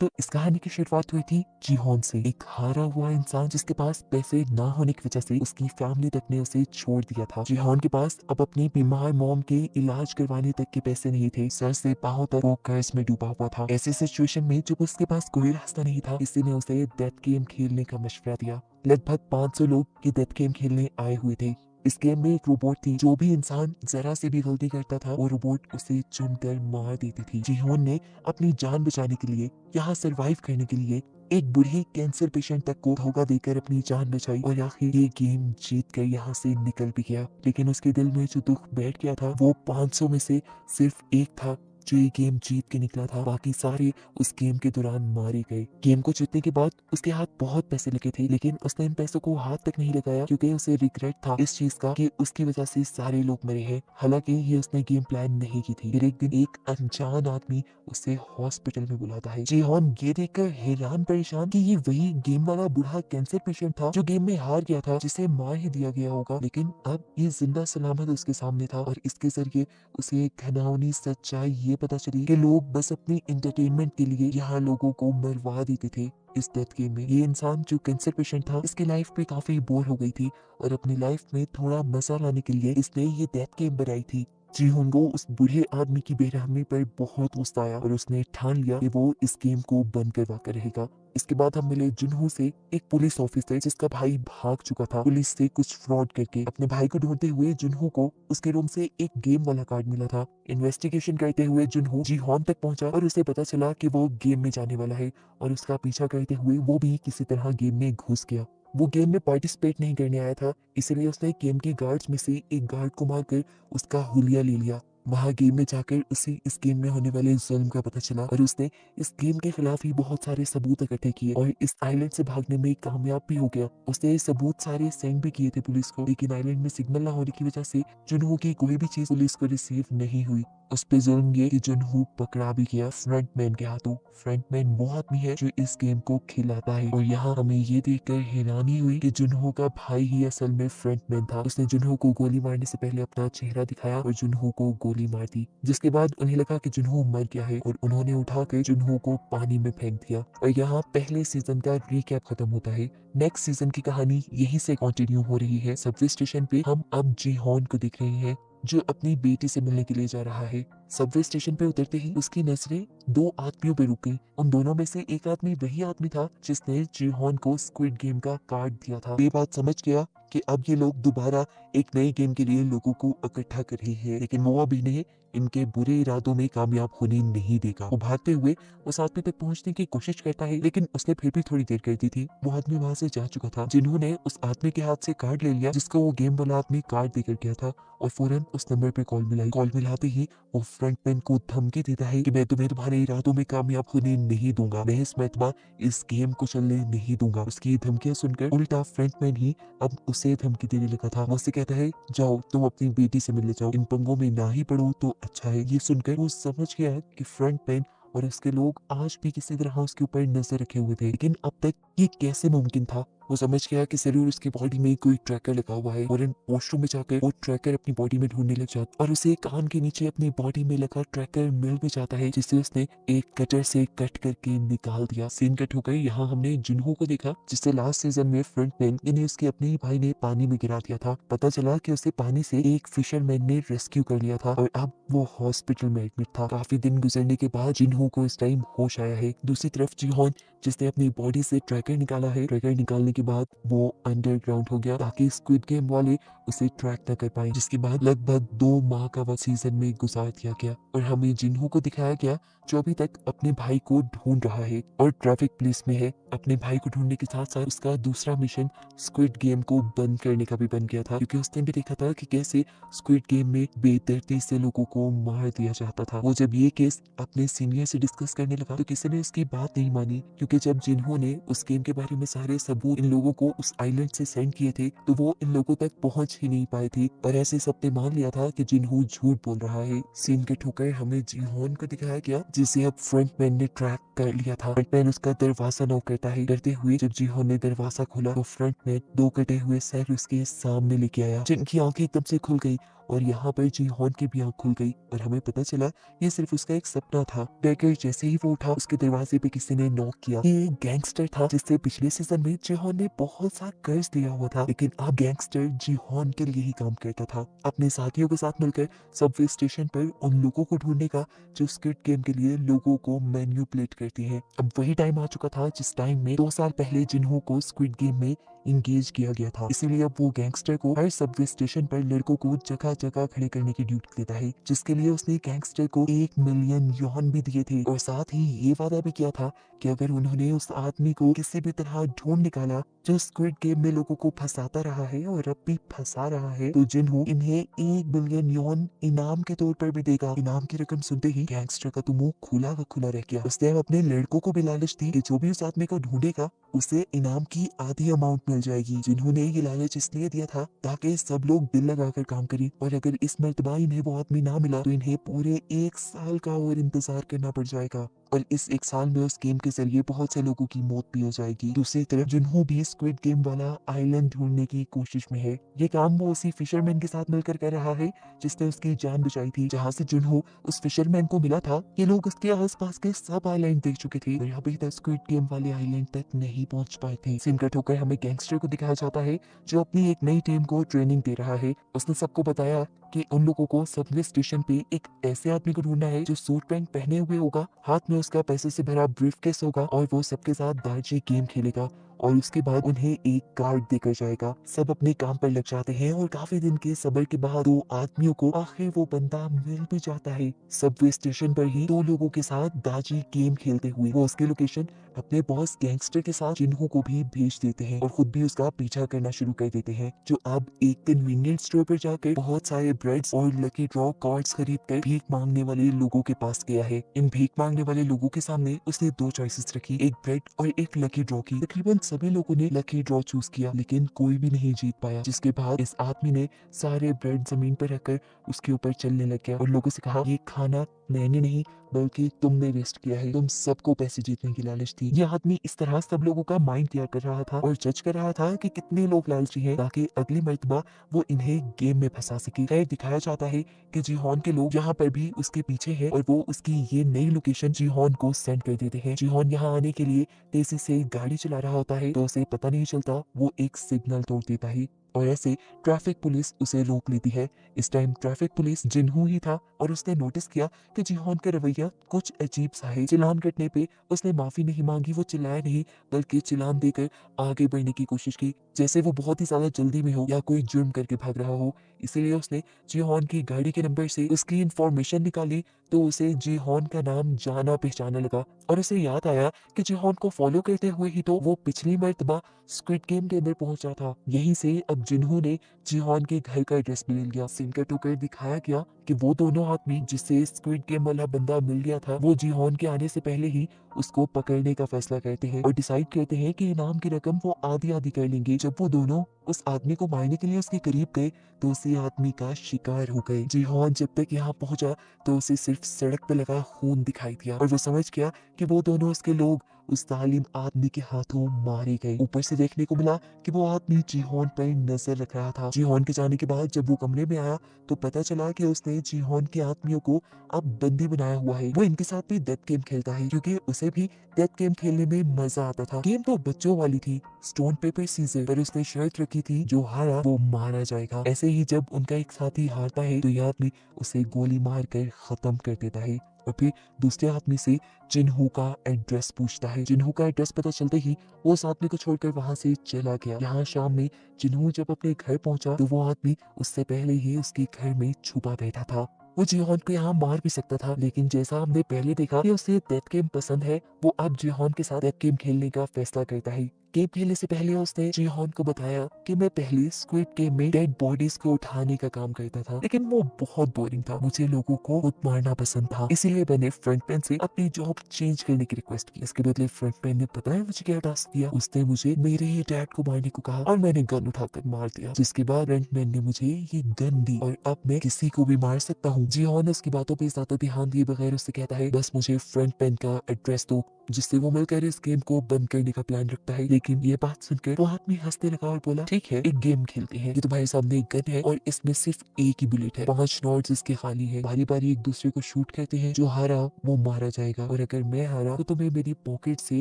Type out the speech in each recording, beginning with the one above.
तो इस कहानी की शुरुआत हुई थी जीहोन से, एक हारा हुआ इंसान जिसके पास पैसे ना होने की वजह से उसकी फैमिली तक ने उसे छोड़ दिया था। जीहोन के पास अब अपनी बीमार मॉम के इलाज करवाने तक के पैसे नहीं थे। सर से पांव तक वो कर्ज में डूबा हुआ था। ऐसी सिचुएशन में जब उसके पास कोई रास्ता नहीं था, किसी ने उसे डेथ गेम खेलने का मशवरा दिया। लगभग 500 लोग ये डेथ गेम खेलने आए हुए थे। इस गेम में एक रोबोट थी, जो भी इंसान जरा से भी गलती करता था वो रोबोट उसे चुनकर मार देती थी। जीहोन ने अपनी जान बचाने के लिए, यहाँ सरवाइव करने के लिए, एक बूढ़े कैंसर पेशेंट तक को धोखा देकर अपनी जान बचाई और आखिर ये गेम जीत कर यहाँ से निकल भी गया। लेकिन उसके दिल में जो दुख बैठ गया था वो 500 में से सिर्फ एक था जो ये गेम जीत के निकला था। बाकी सारे उस गेम के दौरान मारे गए। गेम को जीतने के बाद उसके हाथ बहुत पैसे लगे थे, लेकिन उसने इन पैसों को हाथ तक नहीं लगाया क्योंकि उसे रिग्रेट था इस चीज का कि उसकी वजह से सारे लोग मरे हैं। हालांकि ये उसने गेम प्लान नहीं की थी। फिर एक दिन एक अनजान आदमी उसे हॉस्पिटल में बुलाता है। जीहोन ये देखकर हैरान परेशान कि ये वही गेम वाला बूढ़ा कैंसर पेशेंट था जो गेम में हार गया था, जिसे मार ही दिया गया होगा। लेकिन अब ये जिंदा सलामत उसके सामने था और इसके जरिए उसे एक घिनौनी सच्चाई ये पता चली कि लोग बस अपनी एंटरटेनमेंट के लिए यहाँ लोगों को मरवा देते थे। इस डेथ गेम में ये इंसान जो कैंसर पेशेंट था, इसकी लाइफ भी काफी बोर हो गई थी और अपनी लाइफ में थोड़ा मजा लाने के लिए इसने ये डेथ गेम बनाई थी। जीहोन को उस बूढ़े आदमी की बेरहमी पर बहुत गुस्सा आया और उसने ठान लिया कि वो इस गेम को बंद करवा कर रहेगा। इसके बाद हम मिले जुनहो से, एक पुलिस ऑफिसर जिसका भाई भाग चुका था पुलिस से कुछ फ्रॉड करके। अपने भाई को ढूंढते हुए जुनहो को उसके रूम से एक गेम वाला कार्ड मिला था। इन्वेस्टिगेशन करते हुए जुनहो जीहोन तक पहुंचा और उसे पता चला कि वो गेम में जाने वाला है और उसका पीछा करते हुए वो भी किसी तरह गेम में घुस गया। वो गेम में पार्टिसिपेट नहीं करने आया था, इसलिए उसने गेम के गार्ड्स में से एक गार्ड को मारकर उसका हुलिया ले लिया। वहाँ गेम में जाकर उसे इस गेम में होने वाले जुल्म का पता चला और उसने इस गेम के खिलाफ ही बहुत सारे सबूत इकट्ठे किए और इस आइलैंड से भागने में कामयाब भी हो गया। उसने ये सबूत सारे सेंड भी किए थे पुलिस को, लेकिन आइलैंड में सिग्नल ना होने की वजह से जुनहो की कोई भी चीज पुलिस को रिसीव नहीं हुई। उस पे जुल्म ये कि जुनहो पकड़ा भी गया फ्रंटमैन के हाथों। फ्रंटमैन वो आदमी है जो इस गेम को खिलाता है और यहाँ हमें ये देखकर हैरानी हुई कि जुनहो का भाई ही असल में फ्रंटमैन था। उसने जुनहो को गोली मारने से पहले अपना चेहरा दिखाया और जुनहो को गोली मार दी, जिसके बाद उन्हें लगा कि जुनहो मर गया है और उन्होंने उठाकर जुनहो को पानी में फेंक दिया। और यहाँ पहले सीजन का रिकैप खत्म होता है। नेक्स्ट सीजन की कहानी यहीं से कंटिन्यू हो रही है। सबवे स्टेशन पे हम अब जीहोन को देख रहे हैं जो अपनी बेटी से मिलने के लिए जा रहा है। सबवे स्टेशन पे उतरते ही उसकी नजरें दो आदमियों पे रुक गई। उन दोनों में से एक आदमी वही आदमी था जिसने जीहोन को स्क्विड गेम का कार्ड दिया था। ये बात समझ गया कि अब ये लोग दोबारा एक नए गेम के लिए लोगों को इकट्ठा कर रहे हैं, लेकिन वो अभी नहीं इनके बुरे इरादों में कामयाब होने नहीं देगा। वो भागते हुए उस आदमी तक पहुंचने की कोशिश करता है, लेकिन उसने फिर भी थोड़ी देर कर दी थी। वो आदमी वहां से जा चुका था। जिन्होंने उस आदमी के हाथ से कार्ड ले लिया जिसको वो गेम वाला आदमी कार्ड देकर गया था और फौरन उस नंबर पे कॉल मिलाई। कॉल मिलाते ही वो फ्रंटमैन को धमकी देता है कि मैं तुम्हें तुम्हारे इरादों में कामयाब होने नहीं दूंगा, मैं इस मैतमा इस गेम को चलने नहीं दूंगा। उसकी धमकियां सुनकर उल्टा फ्रंटमैन ही अब उसे धमकी देने लगा था। वो उससे कहता है जाओ तुम अपनी बेटी से मिलने जाओ, इन पंगों में ना ही पड़ो तो अच्छा है। ये सुनकर वो समझ गया है कि फ्रंटमैन और उसके लोग आज भी किसी तरह उसके ऊपर नजर रखे हुए थे, लेकिन अब तक ये कैसे मुमकिन था। वो समझ गया कि जरूर उसकी बॉडी में कोई ट्रैकर लगा हुआ है और इन वॉशरूम में जाकर वो ट्रैकर अपनी बॉडी में ढूंढने लग जाता और उसे कान के नीचे अपनी बॉडी में लगा ट्रैकर मिल भी जाता है, जिसे उसने एक कटर से कट करके निकाल दिया। सीन कट हो गई। यहाँ हमने जुनहो को देखा जिससे लास्ट सीजन में फ्रंटमैन यानी उसके अपने ही भाई ने पानी में गिरा दिया था। पता चला कि उसे पानी से एक फिशरमैन ने रेस्क्यू कर लिया था और अब वो हॉस्पिटल में एडमिट था। काफी दिन गुजरने के बाद जिन्हो को इस टाइम होश आया है। दूसरी तरफ जीहोन जिसने अपनी बॉडी से ट्रैकर निकाला है, ट्रैकर निकालने के बाद वो अंडरग्राउंड हो गया ताकि स्क्विड गेम वाले उसे ट्रैक न कर पाए, जिसके बाद लगभग 2 माह का वक्त सीजन में गुजार दिया गया और हमें जिन्हो को दिखाया गया जो अभी तक अपने भाई को ढूंढ रहा है और ट्रैफिक पुलिस में है। अपने भाई को ढूंढने के साथ साथ उसका दूसरा मिशन स्क्विड गेम को बंद करने का भी बन गया था, क्योंकि उसने भी देखा था कि कैसे स्क्विड गेम में बेदर्दी से लोगों को मार दिया जाता था। वो जब ये केस अपने सीनियर से डिस्कस करने लगा तो किसी ने उसकी बात नहीं मानी, क्योंकि जब जिन्हों ने उस गेम के बारे में सारे सबूत इन लोगों को उस आइलैंड से सेंड किए थे तो वो इन लोगों तक पहुंच ही नहीं पाए थे और ऐसे सबने मान लिया था कि जिन्हों झूठ बोल रहा है। सीन कट होकर हमें जिहोन को दिखाया गया जिसे अब फ्रंटमैन ने ट्रैक कर लिया था। फ्रंटमैन उसका दरवाजा नॉक करता है। डरते हुए जब जिहोन ने दरवाजा खोला तो फ्रंटमैन 2 कटे हुए सर उसके सामने लेके आया, जिनकी आंखें एकदम से खुल गई और यहाँ पर जी हॉन की भी आँख खुल गई और हमें पता चला ये सिर्फ उसका एक सपना था। डेकर जैसे ही वो उठा उसके दरवाजे पे किसी ने नॉक किया। ये एक गैंगस्टर था जिससे पिछले सीजन में जिहॉन ने बहुत सा कर्ज लिया हुआ था, लेकिन अब गैंगस्टर जिहॉन के लिए ही काम करता था। अपने साथियों के साथ मिलकर सबवे स्टेशन पर उन लोगों को ढूंढने का जो स्क्विड गेम के लिए लोगों को मैन्युपुलेट करती है। अब वही टाइम आ चुका था जिस टाइम में 2 साल पहले जिन्हों को स्क्विड गेम में इंगेज किया गया था। इसीलिए अब वो गैंगस्टर को हर सबवे स्टेशन पर लड़कों को जगह जगह खड़े करने की ड्यूटी देता है, जिसके लिए उसने गैंगस्टर को 1 मिलियन युआन भी दिए थे और साथ ही ये वादा भी किया था कि अगर उन्होंने उस आदमी को किसी भी तरह ढूंढ निकाला जो स्क्विड गेम में लोगों को फंसाता रहा है और अब भी फंसा रहा है, तो जिन्हों इन्हें 1 मिलियन युआन इनाम के तौर पर भी देगा। इनाम की रकम सुनते ही गैंगस्टर का तो मुंह खुला का खुला रह गया। उसने अपने लड़कों को भी लालच दी कि जो भी उस आदमी को ढूंढेगा उसे इनाम की आधी अमाउंट मिल जाएगी। जिन्होंने ये लालच इसलिए दिया था ताकि सब लोग दिल लगाकर काम करें और अगर इस मर्तबा इन्हें वो आदमी ना मिला तो इन्हें पूरे 1 साल का और इंतजार करना पड़ जाएगा और इस 1 साल में उस गेम के जरिए बहुत से लोगों की मौत भी हो जाएगी। दूसरी तरफ जिन्हों भी स्क्विड गेम वाला आइलैंड ढूंढने की कोशिश में है। ये काम वो उसी फिशरमैन के साथ मिलकर कर रहा है जिसने उसकी जान बचाई थी। जहाँ से जिन्हों उस फिशरमैन को मिला था, ये लोग उसके आसपास के सब आइलैंड देख चुके थे और अभी तक स्क्विड गेम वाले आइलैंड तक नहीं पहुंच पाए थे। सीन कट होकर हमें गैंगस्टर को दिखाया जाता है जो अपनी एक नई टीम को ट्रेनिंग दे रहा है। उसने सबको बताया कि उन लोगों को सबवे स्टेशन पे एक ऐसे आदमी को ढूंढना है जो सूट पैंट पहने हुए होगा, हाथ में उसका पैसे से भरा ब्रीफकेस होगा और वो सबके साथ दार्जे गेम खेलेगा और उसके बाद उन्हें एक कार्ड देकर जाएगा। सब अपने काम पर लग जाते हैं और काफी दिन के सब्र के बाद 2 आदमियों को आखिर वो बंदा मिल भी जाता है। सबवे स्टेशन पर ही 2 लोगों के साथ दार्जे गेम खेलते हुए वो उसकी लोकेशन अपने बॉस गैंगस्टर के साथ जिन्हों को भी भेज देते हैं और खुद भी उसका पीछा करना शुरू कर देते हैं, जो अब एक कन्वीनियंस स्टोर पर जाकर बहुत सारे ब्रेड्स और लकी ड्रॉ कार्ड्स खरीद कर भीख मांगने वाले लोगों के पास गया है। इन भीख मांगने वाले लोगों के सामने उसने 2 चॉइसेस रखी, एक ब्रेड और एक लकी ड्रॉ की। तकरीबन सभी लोगों ने लकी ड्रॉ चूज किया लेकिन कोई भी नहीं जीत पाया, जिसके बाद इस आदमी ने सारे ब्रेड जमीन पर रखकर उसके ऊपर चलने लग गया और लोगों से कहा, ये खाना मैंने नहीं बल्कि तुमने वेस्ट किया है, तुम सबको पैसे जीतने की लालच थी। ये आदमी इस तरह सब लोगों का माइंड तैयार कर रहा था और जज कर रहा था कि कितने लोग लालची हैं ताकि अगली मर्तबा वो इन्हें गेम में फंसा सके। खैर दिखाया जाता है कि जिहॉन के लोग यहाँ पर भी उसके पीछे हैं और वो उसकी ये नई लोकेशन जिहॉन को सेंड कर देते हैं। जिहॉन यहाँ आने के लिए तेजी से गाड़ी चला रहा होता है तो उसे पता नहीं चलता वो एक सिग्नल तोड़ देता है और ऐसे ट्रैफिक पुलिस उसे रोक लेती है। इस टाइम ट्रैफिक पुलिस जिन्हों ही था और उसने नोटिस किया कि जिहॉन का रवैया कुछ अजीब सा है। चिल्लान कटने पे उसने माफी नहीं मांगी, वो चिल्लाया नहीं बल्कि चिल्लान देकर आगे बढ़ने की कोशिश की जैसे वो बहुत ही ज्यादा जल्दी में हो या कोई जुर्म करके भाग रहा हो। इसीलिए उसने जिहॉन की गाड़ी के नंबर से उसकी इंफॉर्मेशन निकाली तो उसे जिहॉन का नाम जाना पहचाना लगा और उसे याद आया कि जिहॉन को फॉलो करते हुए ही तो वो पिछली मर्तबा स्क्विड गेम के अंदर पहुंचा था। यहीं से अब जिन्हों ने जिहॉन के घर का एड्रेस भी ले लिया। सीन कट होकर दिखाया गया कि वो दोनों आदमी जिससे स्क्विड गेम वाला बंदा मिल गया था वो जिहॉन के आने से पहले ही उसको पकड़ने का फैसला करते हैं और डिसाइड करते हैं कि इनाम की रकम वो आधी आधी कर लेंगे। जब वो दोनों उस आदमी को मारने के लिए उसके करीब गए तो उसी आदमी का शिकार हो गए। जिहॉन जब तक यहाँ पहुंचा तो उसे सिर्फ सड़क पे लगा खून दिखाई दिया और वो समझ गया कि वो दोनों उसके लोग उस जालिम आदमी के हाथों मारे गए। ऊपर से देखने को मिला कि वो आदमी जिहॉन पर नजर रख रहा था। जिहॉन के जाने के बाद जब वो कमरे में आया तो पता चला कि उसने जिहॉन के आदमियों को अब बंदी बनाया हुआ है। वो इनके साथ भी डेथ गेम खेलता है क्योंकि उसे भी डेथ गेम खेलने में मजा आता था। गेम तो बच्चों वाली थी, स्टोन पेपर सीजर, पर उसने शर्त रखी थी जो हारा वो मारा जाएगा। ऐसे ही जब उनका एक साथी हारता है तो यह आदमी उसे गोली मार कर खत्म कर देता है और फिर दूसरे आदमी से जिन्हों का एड्रेस पूछता है। जिन्हों का एड्रेस पता चलते ही वो उस आदमी को छोड़कर वहां से चला गया। यहाँ शाम में जिन्हों जब अपने घर पहुंचा तो वो आदमी उससे पहले ही उसके घर में छुपा बैठा था। वो जिहॉन को यहाँ मार भी सकता था लेकिन जैसा हमने पहले देखा कि उसे डेथ गेम पसंद है, वो अब जिहॉन के साथ डेथ गेम खेलने का फैसला करता है। गेम खेलने से पहले उसने जिहॉन को बताया कि मैं पहले स्क्विड गेम में डेड बॉडीज को उठाने का काम करता था लेकिन वो बहुत बोरिंग था, मुझे लोगों को खुद मारना पसंद था, इसीलिए मैंने फ्रंट पैन से अपनी जॉब चेंज करने की रिक्वेस्ट की। इसके बदले फ्रंट पैन ने पता है मुझे क्या टास्क दिया, उसने मुझे मेरे ही डैड को मारने को कहा और मैंने गन उठाकर मार दिया, जिसके बाद फ्रंट मैन ने मुझे ये गन दी और अब मैं किसी को भी मार सकता हूँ। जिहॉन उसकी बातों पे ज्यादा ध्यान दिए बगैर उससे कहता है बस मुझे फ्रंट पैन का एड्रेस दो, जिससे वो मिलकर इस गेम को बंद करने का प्लान रखता है। लेकिन ये बात सुनकर वो आदमी हंसने लगा और बोला, ठीक है, एक गेम खेलते हैं। ये तुम्हारे सामने एक गन है और इसमें सिर्फ एक ही बुलेट है, 5 नॉट्स इसके खाली है। बारी बारी एक दूसरे को शूट करते हैं, जो हारा वो मारा जाएगा और अगर मैं हारा तो तुम्हें मेरी पॉकेट से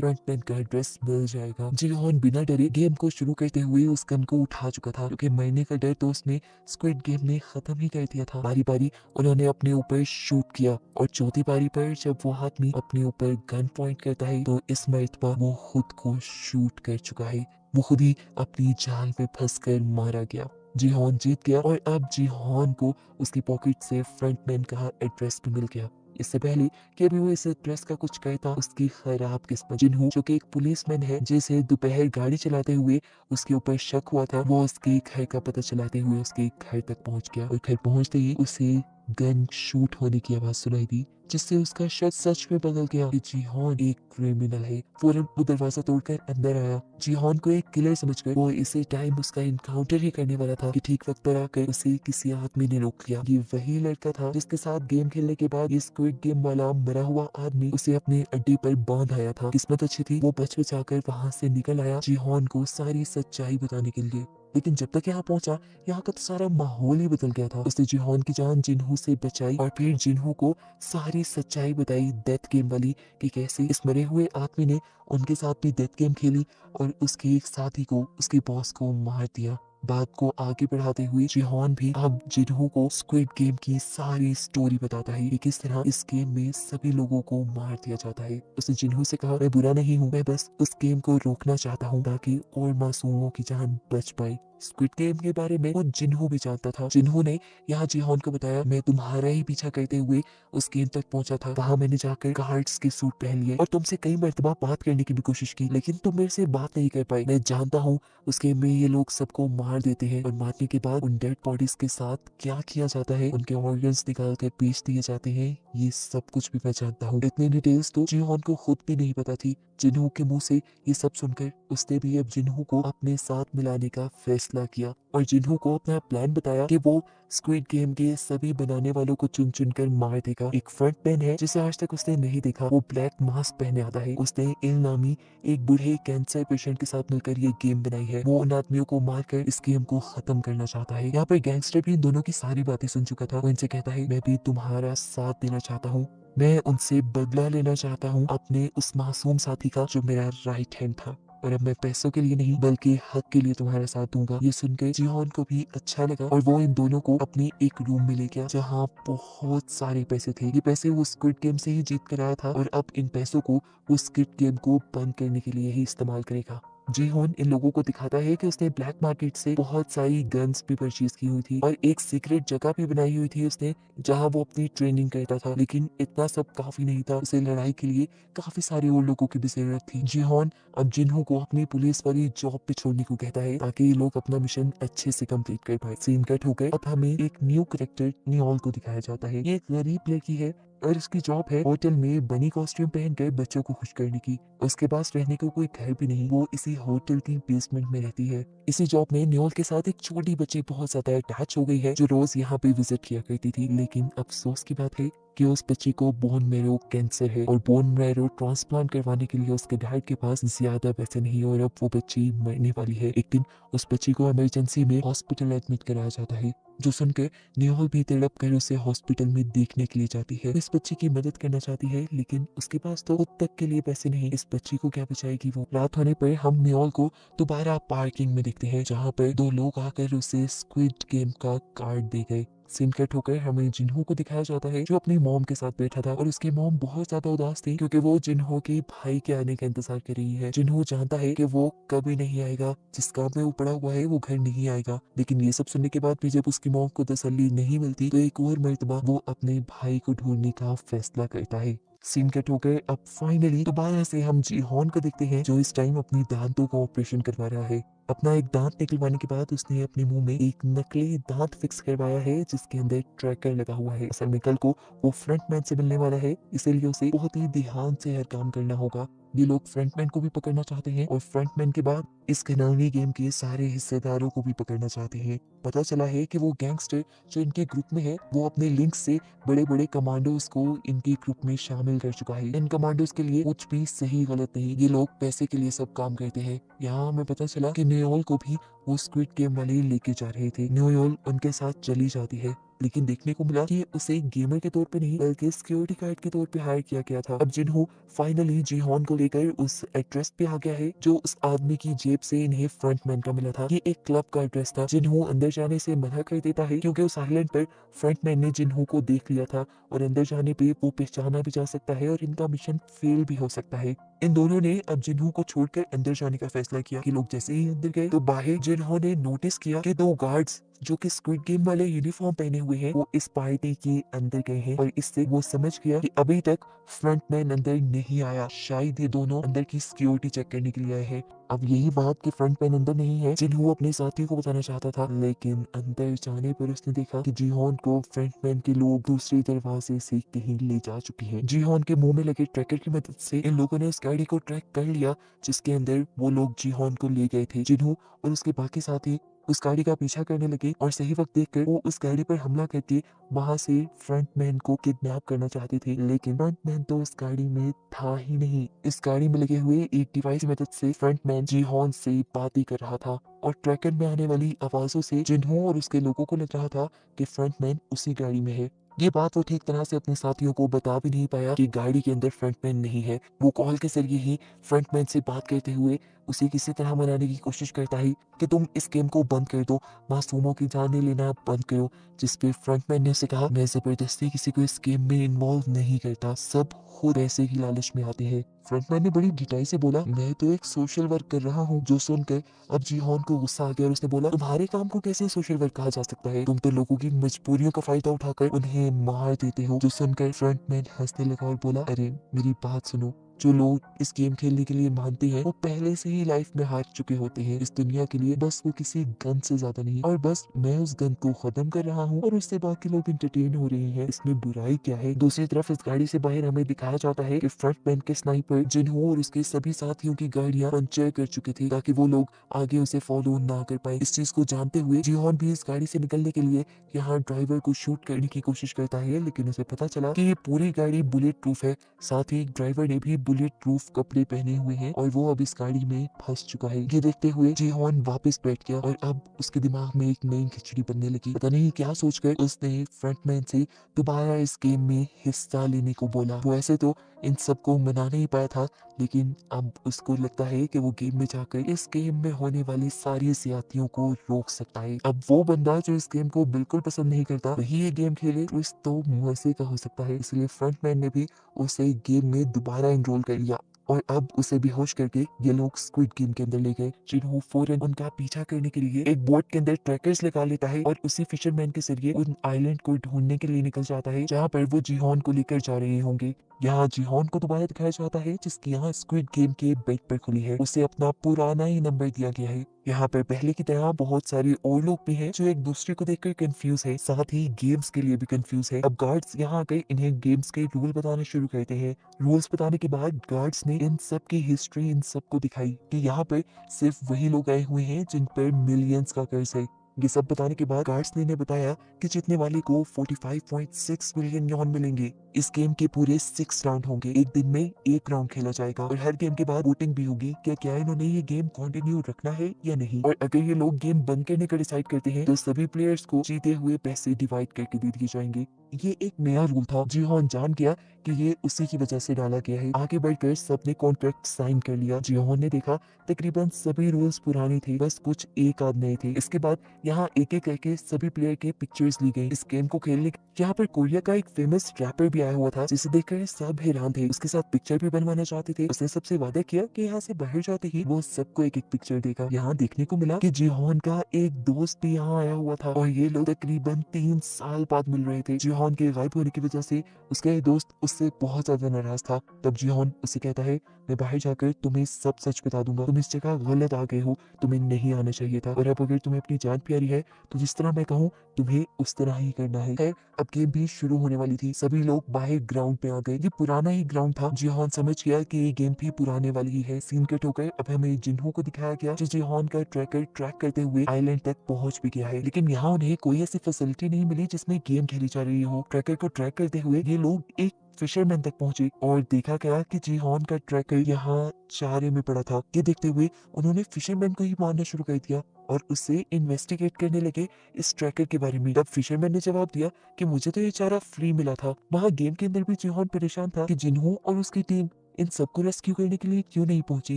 फ्रंटमैन का एड्रेस मिल जाएगा। जिहोन बिना डरे गेम को शुरू करते हुए उस गन को उठा चुका था, क्योंकि मरने का डर तो उसने स्क्विड गेम में खत्म ही कर दिया था। बारी बारी उन्होंने अपने ऊपर शूट किया और चौथी बारी पर जब वो आदमी अपने ऊपर गन पॉइंट करता है तो इस मर्तबा वो खुद को शूट कर चुका है। वो खुद ही अपनी जाल में फंसकर मारा गया। जिहोन जीत गया और अब जिहोन को उसकी पॉकेट से फ्रंटमैन का एड्रेस भी मिल गया। इससे पहले कि अभी वो इस एड्रेस का कुछ कहता, उसकी खराब किस्मत जिन्हू जो कि एक पुलिसमैन है जिसे दोपहर गाड़ी चलाते हुए उसके ऊपर शक हुआ था, वो उसके घर का पता चलाते हुए उसके घर तक पहुंच गया और घर पहुंचते ही उसे गन शूट होने की आवाज सुनाई दी, जिससे उसका शक सच में बदल गया कि जिहोन एक क्रिमिनल है। फौरन वो दरवाजा तोड़कर अंदर आया। जिहोन को एक किलर समझकर वो इसी टाइम उसका इनकाउंटर ही करने वाला था कि ठीक वक्त पर आकर उसे किसी आदमी ने रोक लिया। ये वही लड़का था जिसके साथ गेम खेलने के बाद ये स्क्विड गेम वाला मरा हुआ आदमी उसे अपने अड्डे पर बांध आया था। किस्मत अच्छी थी, वो बच बचाकर वहां से निकल आया जिहोन को सारी सच्चाई बताने के लिए। लेकिन जब तक यहाँ पहुंचा, यहाँ का तो सारा माहौल ही बदल गया था। उसने जिहोन की जान जिन्हू से बचाई और फिर जिन्हू को सारी सच्चाई बताई डेथ गेम वाली, कि कैसे इस मरे हुए आदमी ने उनके साथ भी डेथ गेम खेली और उसके एक साथी को, उसके बॉस को मार दिया। बात को आगे बढ़ाते हुए जिहोन भी अब जिन्हू को स्क्विड गेम की सारी स्टोरी बताता है कि किस तरह इस गेम में सभी लोगों को मार दिया जाता है। उसने जिन्हू से कहा, मैं बुरा नहीं हूँ, मैं बस उस गेम को रोकना चाहता हूँ ताकि और मासूमों की जान बच पाए। स्क्विड गेम के बारे में वो जिन्हू भी जानता था। जिन्हू ने यहाँ जिहोन को बताया, मैं तुम्हारा ही पीछा करते हुए उस गेम तक पहुंचा था। वहां मैंने जाकर गार्ड्स के सूट पहन लिए और तुमसे कई मर्तबा बात करने की भी कोशिश की, लेकिन तुम मेरे से बात नहीं कर पाई। मैं जानता हूँ उस गेम में ये लोग सबको मार देते हैं और मारने के बाद उन डेड बॉडीज के साथ क्या किया जाता है, उनके ऑर्गन्स निकाल कर बेच दिए जाते हैं, ये सब कुछ भी मैं जानता हूँ। इतनी डिटेल्स तो जिहोन को खुद भी नहीं पता थी। जिन्हू के मुंह से ये सब सुनकर उसने भी अब जिन्हू को अपने साथ मिलाने का फैसला किया और जिन्हू को अपना प्लान बताया कि वो स्क्विड गेम के सभी बनाने वालों को चुन चुन कर मार देगा। एक फ्रंटमैन है जिसे आज तक उसने नहीं देखा, वो ब्लैक मास्क पहने आता है। उसने इल नामी एक बूढ़े कैंसर पेशेंट के साथ मिलकर ये गेम बनाई है। वो उन आदमियों को मारकर इस गेम को खत्म करना चाहता है। यहाँ पर गैंगस्टर भी इन दोनों की सारी बातें सुन चुका था। वो इनसे कहता है, मैं भी तुम्हारा साथ देना चाहता हूँ, मैं उनसे बदला लेना चाहता हूँ अपने उस मासूम साथी का जो मेरा राइट हैंड था, और अब मैं पैसों के लिए नहीं बल्कि हक के लिए तुम्हारा साथ दूंगा। ये सुनकर जिहोन को भी अच्छा लगा और वो इन दोनों को अपने एक रूम में ले गया जहाँ बहुत सारे पैसे थे। ये पैसे वो स्क्विड गेम से ही जीत कर आया था और अब इन पैसों को वो स्क्विड गेम को बंद करने के लिए ही इस्तेमाल करेगा। जिहोन इन लोगों को दिखाता है कि उसने ब्लैक मार्केट से बहुत सारी गन्स भी परचेज की हुई थी और एक सीक्रेट जगह भी बनाई हुई थी उसने, जहां वो अपनी ट्रेनिंग करता था। लेकिन इतना सब काफी नहीं था, उसे लड़ाई के लिए काफी सारे और लोगों की भी जरूरत थी। जिहोन अब जिन्हू को अपनी पुलिस वाली जॉब पे छोड़ने को कहता है ताकि ये लोग अपना मिशन अच्छे से कंप्लीट कर पाए। सीन कट हो गए। अब हमें एक न्यू करेक्टर नियोल को दिखाया जाता है। ये एक गरीब लड़की है और इसकी जॉब है होटल में बनी कॉस्ट्यूम पहनकर बच्चों को खुश करने की। उसके पास रहने को कोई घर भी नहीं, वो इसी होटल की बेसमेंट में रहती है। इसी जॉब में नियोल के साथ एक छोटी बच्ची बहुत ज्यादा अटैच हो गई है जो रोज यहाँ पे विजिट किया करती थी। लेकिन अफसोस की बात है कि उस बच्ची को बोन मैरो कैंसर है और बोन मैरो ट्रांसप्लांट करवाने के लिए उसके डैड के पास ज्यादा पैसे नहीं और अब वो बच्ची मरने वाली है। एक दिन उस बच्ची को इमरजेंसी में हॉस्पिटल एडमिट कराया जाता है, जो सुनकर नियोल भी तड़प कर उसे हॉस्पिटल में देखने के लिए जाती है। इस बच्ची की मदद करना चाहती है लेकिन उसके पास तो खुद तक के लिए पैसे नहीं। इस बच्ची को क्या बचाएगी वो। रात होने पर हम नियोल को दोबारा पार्किंग में देखते हैं जहाँ पर दो लोग आकर उसे स्क्विड गेम का कार्ड दे गए। सीन कट होकर हमें जिन्हू को दिखाया जाता है जो अपनी मॉम के साथ बैठा था और उसकी मॉम बहुत ज्यादा उदास थी क्योंकि वो जिन्हू के भाई के आने का इंतजार कर रही है। जिन्हू जानता है कि वो कभी नहीं आएगा, जिस काम में वो पड़ा हुआ है वो घर नहीं आएगा। लेकिन ये सब सुनने के बाद भी जब उसकी मॉम को तसल्ली नहीं मिलती तो एक और मर्तबा वो अपने भाई को ढूंढने का फैसला करता है। सीन कट हो गए। अब फाइनली दोबारा से हम जिहोन को देखते हैं जो इस टाइम अपनी दांतों का ऑपरेशन करवा रहा है। अपना एक दांत निकलवाने के बाद उसने अपने मुंह में एक नकली दांत फिक्स करवाया है जिसके अंदर ट्रैकर लगा हुआ है। असल में कल को वो फ्रंटमैन से मिलने वाला है, इसीलिए उसे बहुत ही ध्यान से हर काम करना होगा। ये लोग फ्रंटमैन को भी पकड़ना चाहते हैं और फ्रंटमैन के बाद इस घिनौनी गेम के सारे हिस्सेदारों को भी पकड़ना चाहते हैं। पता चला है कि वो गैंगस्टर जो इनके ग्रुप में है वो अपने लिंक से बड़े-बड़े कमांडोज को इनके ग्रुप में शामिल कर चुका है। इन कमांडोज के लिए कुछ भी सही गलत नहीं, ये लोग पैसे के लिए सब काम करते हैं। यहाँ हमें पता चला कि न्योल को भी वो स्क्विड गेम वाले लेके जा रहे थे। न्योल उनके साथ चली जाती है, लेकिन देखने को मिला कि उसे गेमर के तौर पे नहीं बल्कि सिक्योरिटी गार्ड के तौर पे हायर किया गया था। अब जिन्हों फाइनली जीहॉन को लेकर उस एड्रेस पे आ गया है जो उस आदमी की जेब से इन्हें फ्रंटमैन का मिला था। ये एक क्लब का एड्रेस था। जिन्हों अंदर जाने से मना कर देता है क्योंकि उस आइलैंड पर फ्रंटमैन ने जिन्हों को देख लिया था और अंदर जाने पे वो पहचाना भी जा सकता है और इनका मिशन फेल भी हो सकता है। इन दोनों ने अब जिन्हों को छोड़कर अंदर जाने का फैसला किया कि लोग जैसे ही अंदर गए तो बाहर जिन्हों ने नोटिस किया कि दो गार्ड्स जो कि स्क्विड गेम वाले यूनिफॉर्म पहने हुए हैं वो इस पार्टी के अंदर गए हैं और इससे वो समझ गया कि अभी तक फ्रंटमैन अंदर नहीं आया, शायद ये दोनों अंदर की सिक्योरिटी चेक करने के लिए आए हैं। अब यही बात कि फ्रंटमैन अंदर नहीं है जिन्हों अपने साथियों को बताना चाहता था, लेकिन अंदर जाने पर उसने देखा कि जीहॉन को फ्रंटमैन के लोग दूसरे दरवाजे से कहीं ले जा चुके हैं। जीहॉन के मुंह में लगे ट्रैकर की मदद से इन लोगों ने उस गाड़ी को ट्रैक कर लिया जिसके अंदर वो लोग जीहॉन को ले गए थे। जिन्हों और उसके बाकी साथी उस गाड़ी का पीछा करने लगे और सही वक्त देखकर वो उस गाड़ी पर हमला करके वहां से फ्रंटमैन को किडनैप करना चाहते थे, लेकिन फ्रंटमैन तो उस गाड़ी में था ही नहीं। इस गाड़ी में लगे हुए एक डिवाइस की मदद से फ्रंटमैन जीहॉन से बातें कर रहा था और ट्रैकर में आने वाली आवाजों से जिन्हों और उसके लोगों को लग रहा था कि फ्रंटमैन उसी गाड़ी में है। ये बात वो ठीक तरह से अपने साथियों को बता भी नहीं पाया कि गाड़ी के अंदर फ्रंटमैन नहीं है। वो कॉल के जरिए ही फ्रंटमैन से बात करते हुए उसे किसी तरह मनाने की कोशिश करता है कि तुम इस गेम को बंद कर दो, मासूमों की जानें लेना बंद करो। जिस पे फ्रंटमैन ने उसे कहा, मैं जबरदस्ती किसी को इस गेम में इन्वॉल्व नहीं करता, सब खुद पैसे की लालच में आते हैं। फ्रंटमैन ने बड़ी ढिठाई से बोला, मैं तो एक सोशल वर्क कर रहा हूँ। जो सुनकर अब जीहॉन को गुस्सा आ गया और उसने बोला, तुम्हारे काम को कैसे सोशल वर्क कहा जा सकता है? तुम तो लोगों की मजबूरियों का फायदा उठाकर उन्हें मार देते हो। जो सुनकर फ्रंटमैन हंसने लगा और बोला, अरे मेरी बात सुनो, जो लोग इस गेम खेलने के लिए मानते हैं वो पहले से ही लाइफ में हार चुके होते हैं इस दुनिया के लिए, बस वो किसी गन से ज्यादा नहीं। और बस मैं उस गन को खत्म कर रहा हूँ और उससे बाकी लोग इंटरटेन हो रहे हैं, इसमें बुराई क्या है? दूसरी तरफ इस गाड़ी से बाहर हमें दिखाया जाता है कि फ्रंटमैन के स्नाइपर जिन्हों और उसके सभी साथियों की गाड़ियां पंचर कर चुके थे ताकि वो लोग आगे उसे फॉलो ना कर पाए। इस चीज को जानते हुए जीहॉन भी इस गाड़ी से निकलने के लिए यहाँ ड्राइवर को शूट करने की कोशिश करता है, लेकिन उसे पता चला कि ये पूरी गाड़ी बुलेट प्रूफ है। साथ ही ड्राइवर ने भी बुलेट प्रूफ कपड़े पहने हुए हैं और वो अब इस गाड़ी में फंस चुका है। ये देखते हुए जीहॉन वापस बैठ गया और अब उसके दिमाग में एक नई खिचड़ी बनने लगी। पता नहीं क्या सोचकर उसने फ्रंटमैन से दोबारा इस गेम में हिस्सा लेने को बोला। वो ऐसे तो इन सबको मना नहीं पाया था, लेकिन अब उसको लगता है कि वो गेम में जाकर इस गेम में होने वाली सारी ज्यादतियों को रोक सकता है। अब वो बंदा जो इस गेम को बिल्कुल पसंद नहीं करता वही ये गेम खेले तो इस तो मजे का हो सकता है। इसलिए फ्रंटमैन ने भी उसे गेम में दोबारा एनरोल कर लिया और अब उसे बेहोश करके ये लोग स्क्विड गेम के अंदर ले गए। जिन्हों फौरन उनका पीछा करने के लिए एक बोट के अंदर ट्रैकर्स लगा लेता है और उसी फिशरमैन के जरिए उन आइलैंड को ढूंढने के लिए निकल जाता है जहाँ पर वो जीहॉन को लेकर जा रहे होंगे। यहाँ जीहॉन को दोबारा दिखाया जाता है जिसकी यहाँ स्क्विड गेम के बेड पर खुली है। उसे अपना पुराना ही नंबर दिया गया है। यहाँ पर पहले की तरह बहुत सारे और लोग भी हैं जो एक दूसरे को देखकर कंफ्यूज है, साथ ही गेम्स के लिए भी कंफ्यूज है। अब गार्ड्स यहाँ आकर इन्हें गेम्स के रूल बताना शुरू करते हैं। रूल्स बताने के बाद गार्ड्स ने इन सब की हिस्ट्री इन सबको दिखाई कि यहाँ पर सिर्फ वही लोग आए हुए हैं जिन पर मिलियंस का कर्ज है। ये सब बताने के बाद गार्ड्स ने इन्हें बताया कि जीतने वाले को 45.6 मिलियन यॉन मिलेंगे। इस गेम के पूरे 6 राउंड होंगे, एक दिन में एक राउंड खेला जाएगा और हर गेम के बाद वोटिंग भी होगी कि क्या इन्होंने ये गेम कंटिन्यू रखना है या नहीं। और अगर ये लोग गेम बंद करने का डिसाइड करते हैं तो सभी प्लेयर्स को जीते हुए पैसे डिवाइड करके दे दिए जाएंगे। ये एक नया रूल था। जीहॉन जान गया कि ये उसी की वजह से डाला गया है। आगे बढ़कर सबने कॉन्ट्रैक्ट साइन कर लिया। जीहॉन ने देखा तकरीबन सभी रूल्स पुराने थे, बस कुछ एक आध नए थे। इसके बाद यहाँ एक एक करके सभी प्लेयर के पिक्चर्स ली गई। इस गेम को खेलने यहाँ पर कोरिया का एक फेमस रैपर भी आया हुआ था जिसे देखकर सब हैरान थे। उसके साथ पिक्चर भी बनवाना चाहते थे। उसने सबसे वादा किया कि यहाँ से बाहर जाते ही वो सबको एक एक पिक्चर देगा। यहाँ देखने को मिला कि जीहॉन का एक दोस्त भी यहाँ आया हुआ था और ये लोग तकरीबन 3 साल बाद मिल रहे थे। जीहॉन के गायब होने की वजह से उसका ये दोस्त उससे बहुत ज्यादा नाराज था। तब जीहॉन उसे कहता है, मैं बाहर जाकर तुम्हें सब सच बता दूंगा। तुम इस जगह गलत आ गए हो, तुम्हें नहीं आना चाहिए था, और अब अगर तुम्हें अपनी जान प्यारी है तो जिस तरह मैं कहूँ तुम्हें उस तरह ही करना है। खैर, अब गेम भी शुरू होने वाली थी। सभी लोग बाहर ग्राउंड पे आ गए। ये पुराना ही ग्राउंड था। जिहान समझ गया कि ये गेम भी पुराने वाली ही है। सीन कट होकर अब हमें जिन्हों को दिखाया गया जो जिहान का ट्रैकर ट्रैक करते हुए आइलैंड तक पहुंच भी गया है, लेकिन यहाँ उन्हें कोई ऐसी फैसिलिटी नहीं मिली जिसमें गेम खेली जा रही हो। ट्रैकर को ट्रैक करते हुए ये लोग एक फिशरमैन तक पहुंचे और देखा गया कि जिहान का ट्रैकर यहाँ चारे में पड़ा था। ये देखते हुए उन्होंने फिशरमैन को ही मारना शुरू कर दिया और उससे इन्वेस्टिगेट करने लगे इस ट्रैकर के बारे में। तब फिशरमैन ने जवाब दिया कि मुझे तो ये चारा फ्री मिला था। वहाँ गेम के अंदर भी जिहान परेशान था कि जिन्हों और उसकी टीम इन सबको रेस्क्यू करने के लिए क्यों नहीं पहुंची।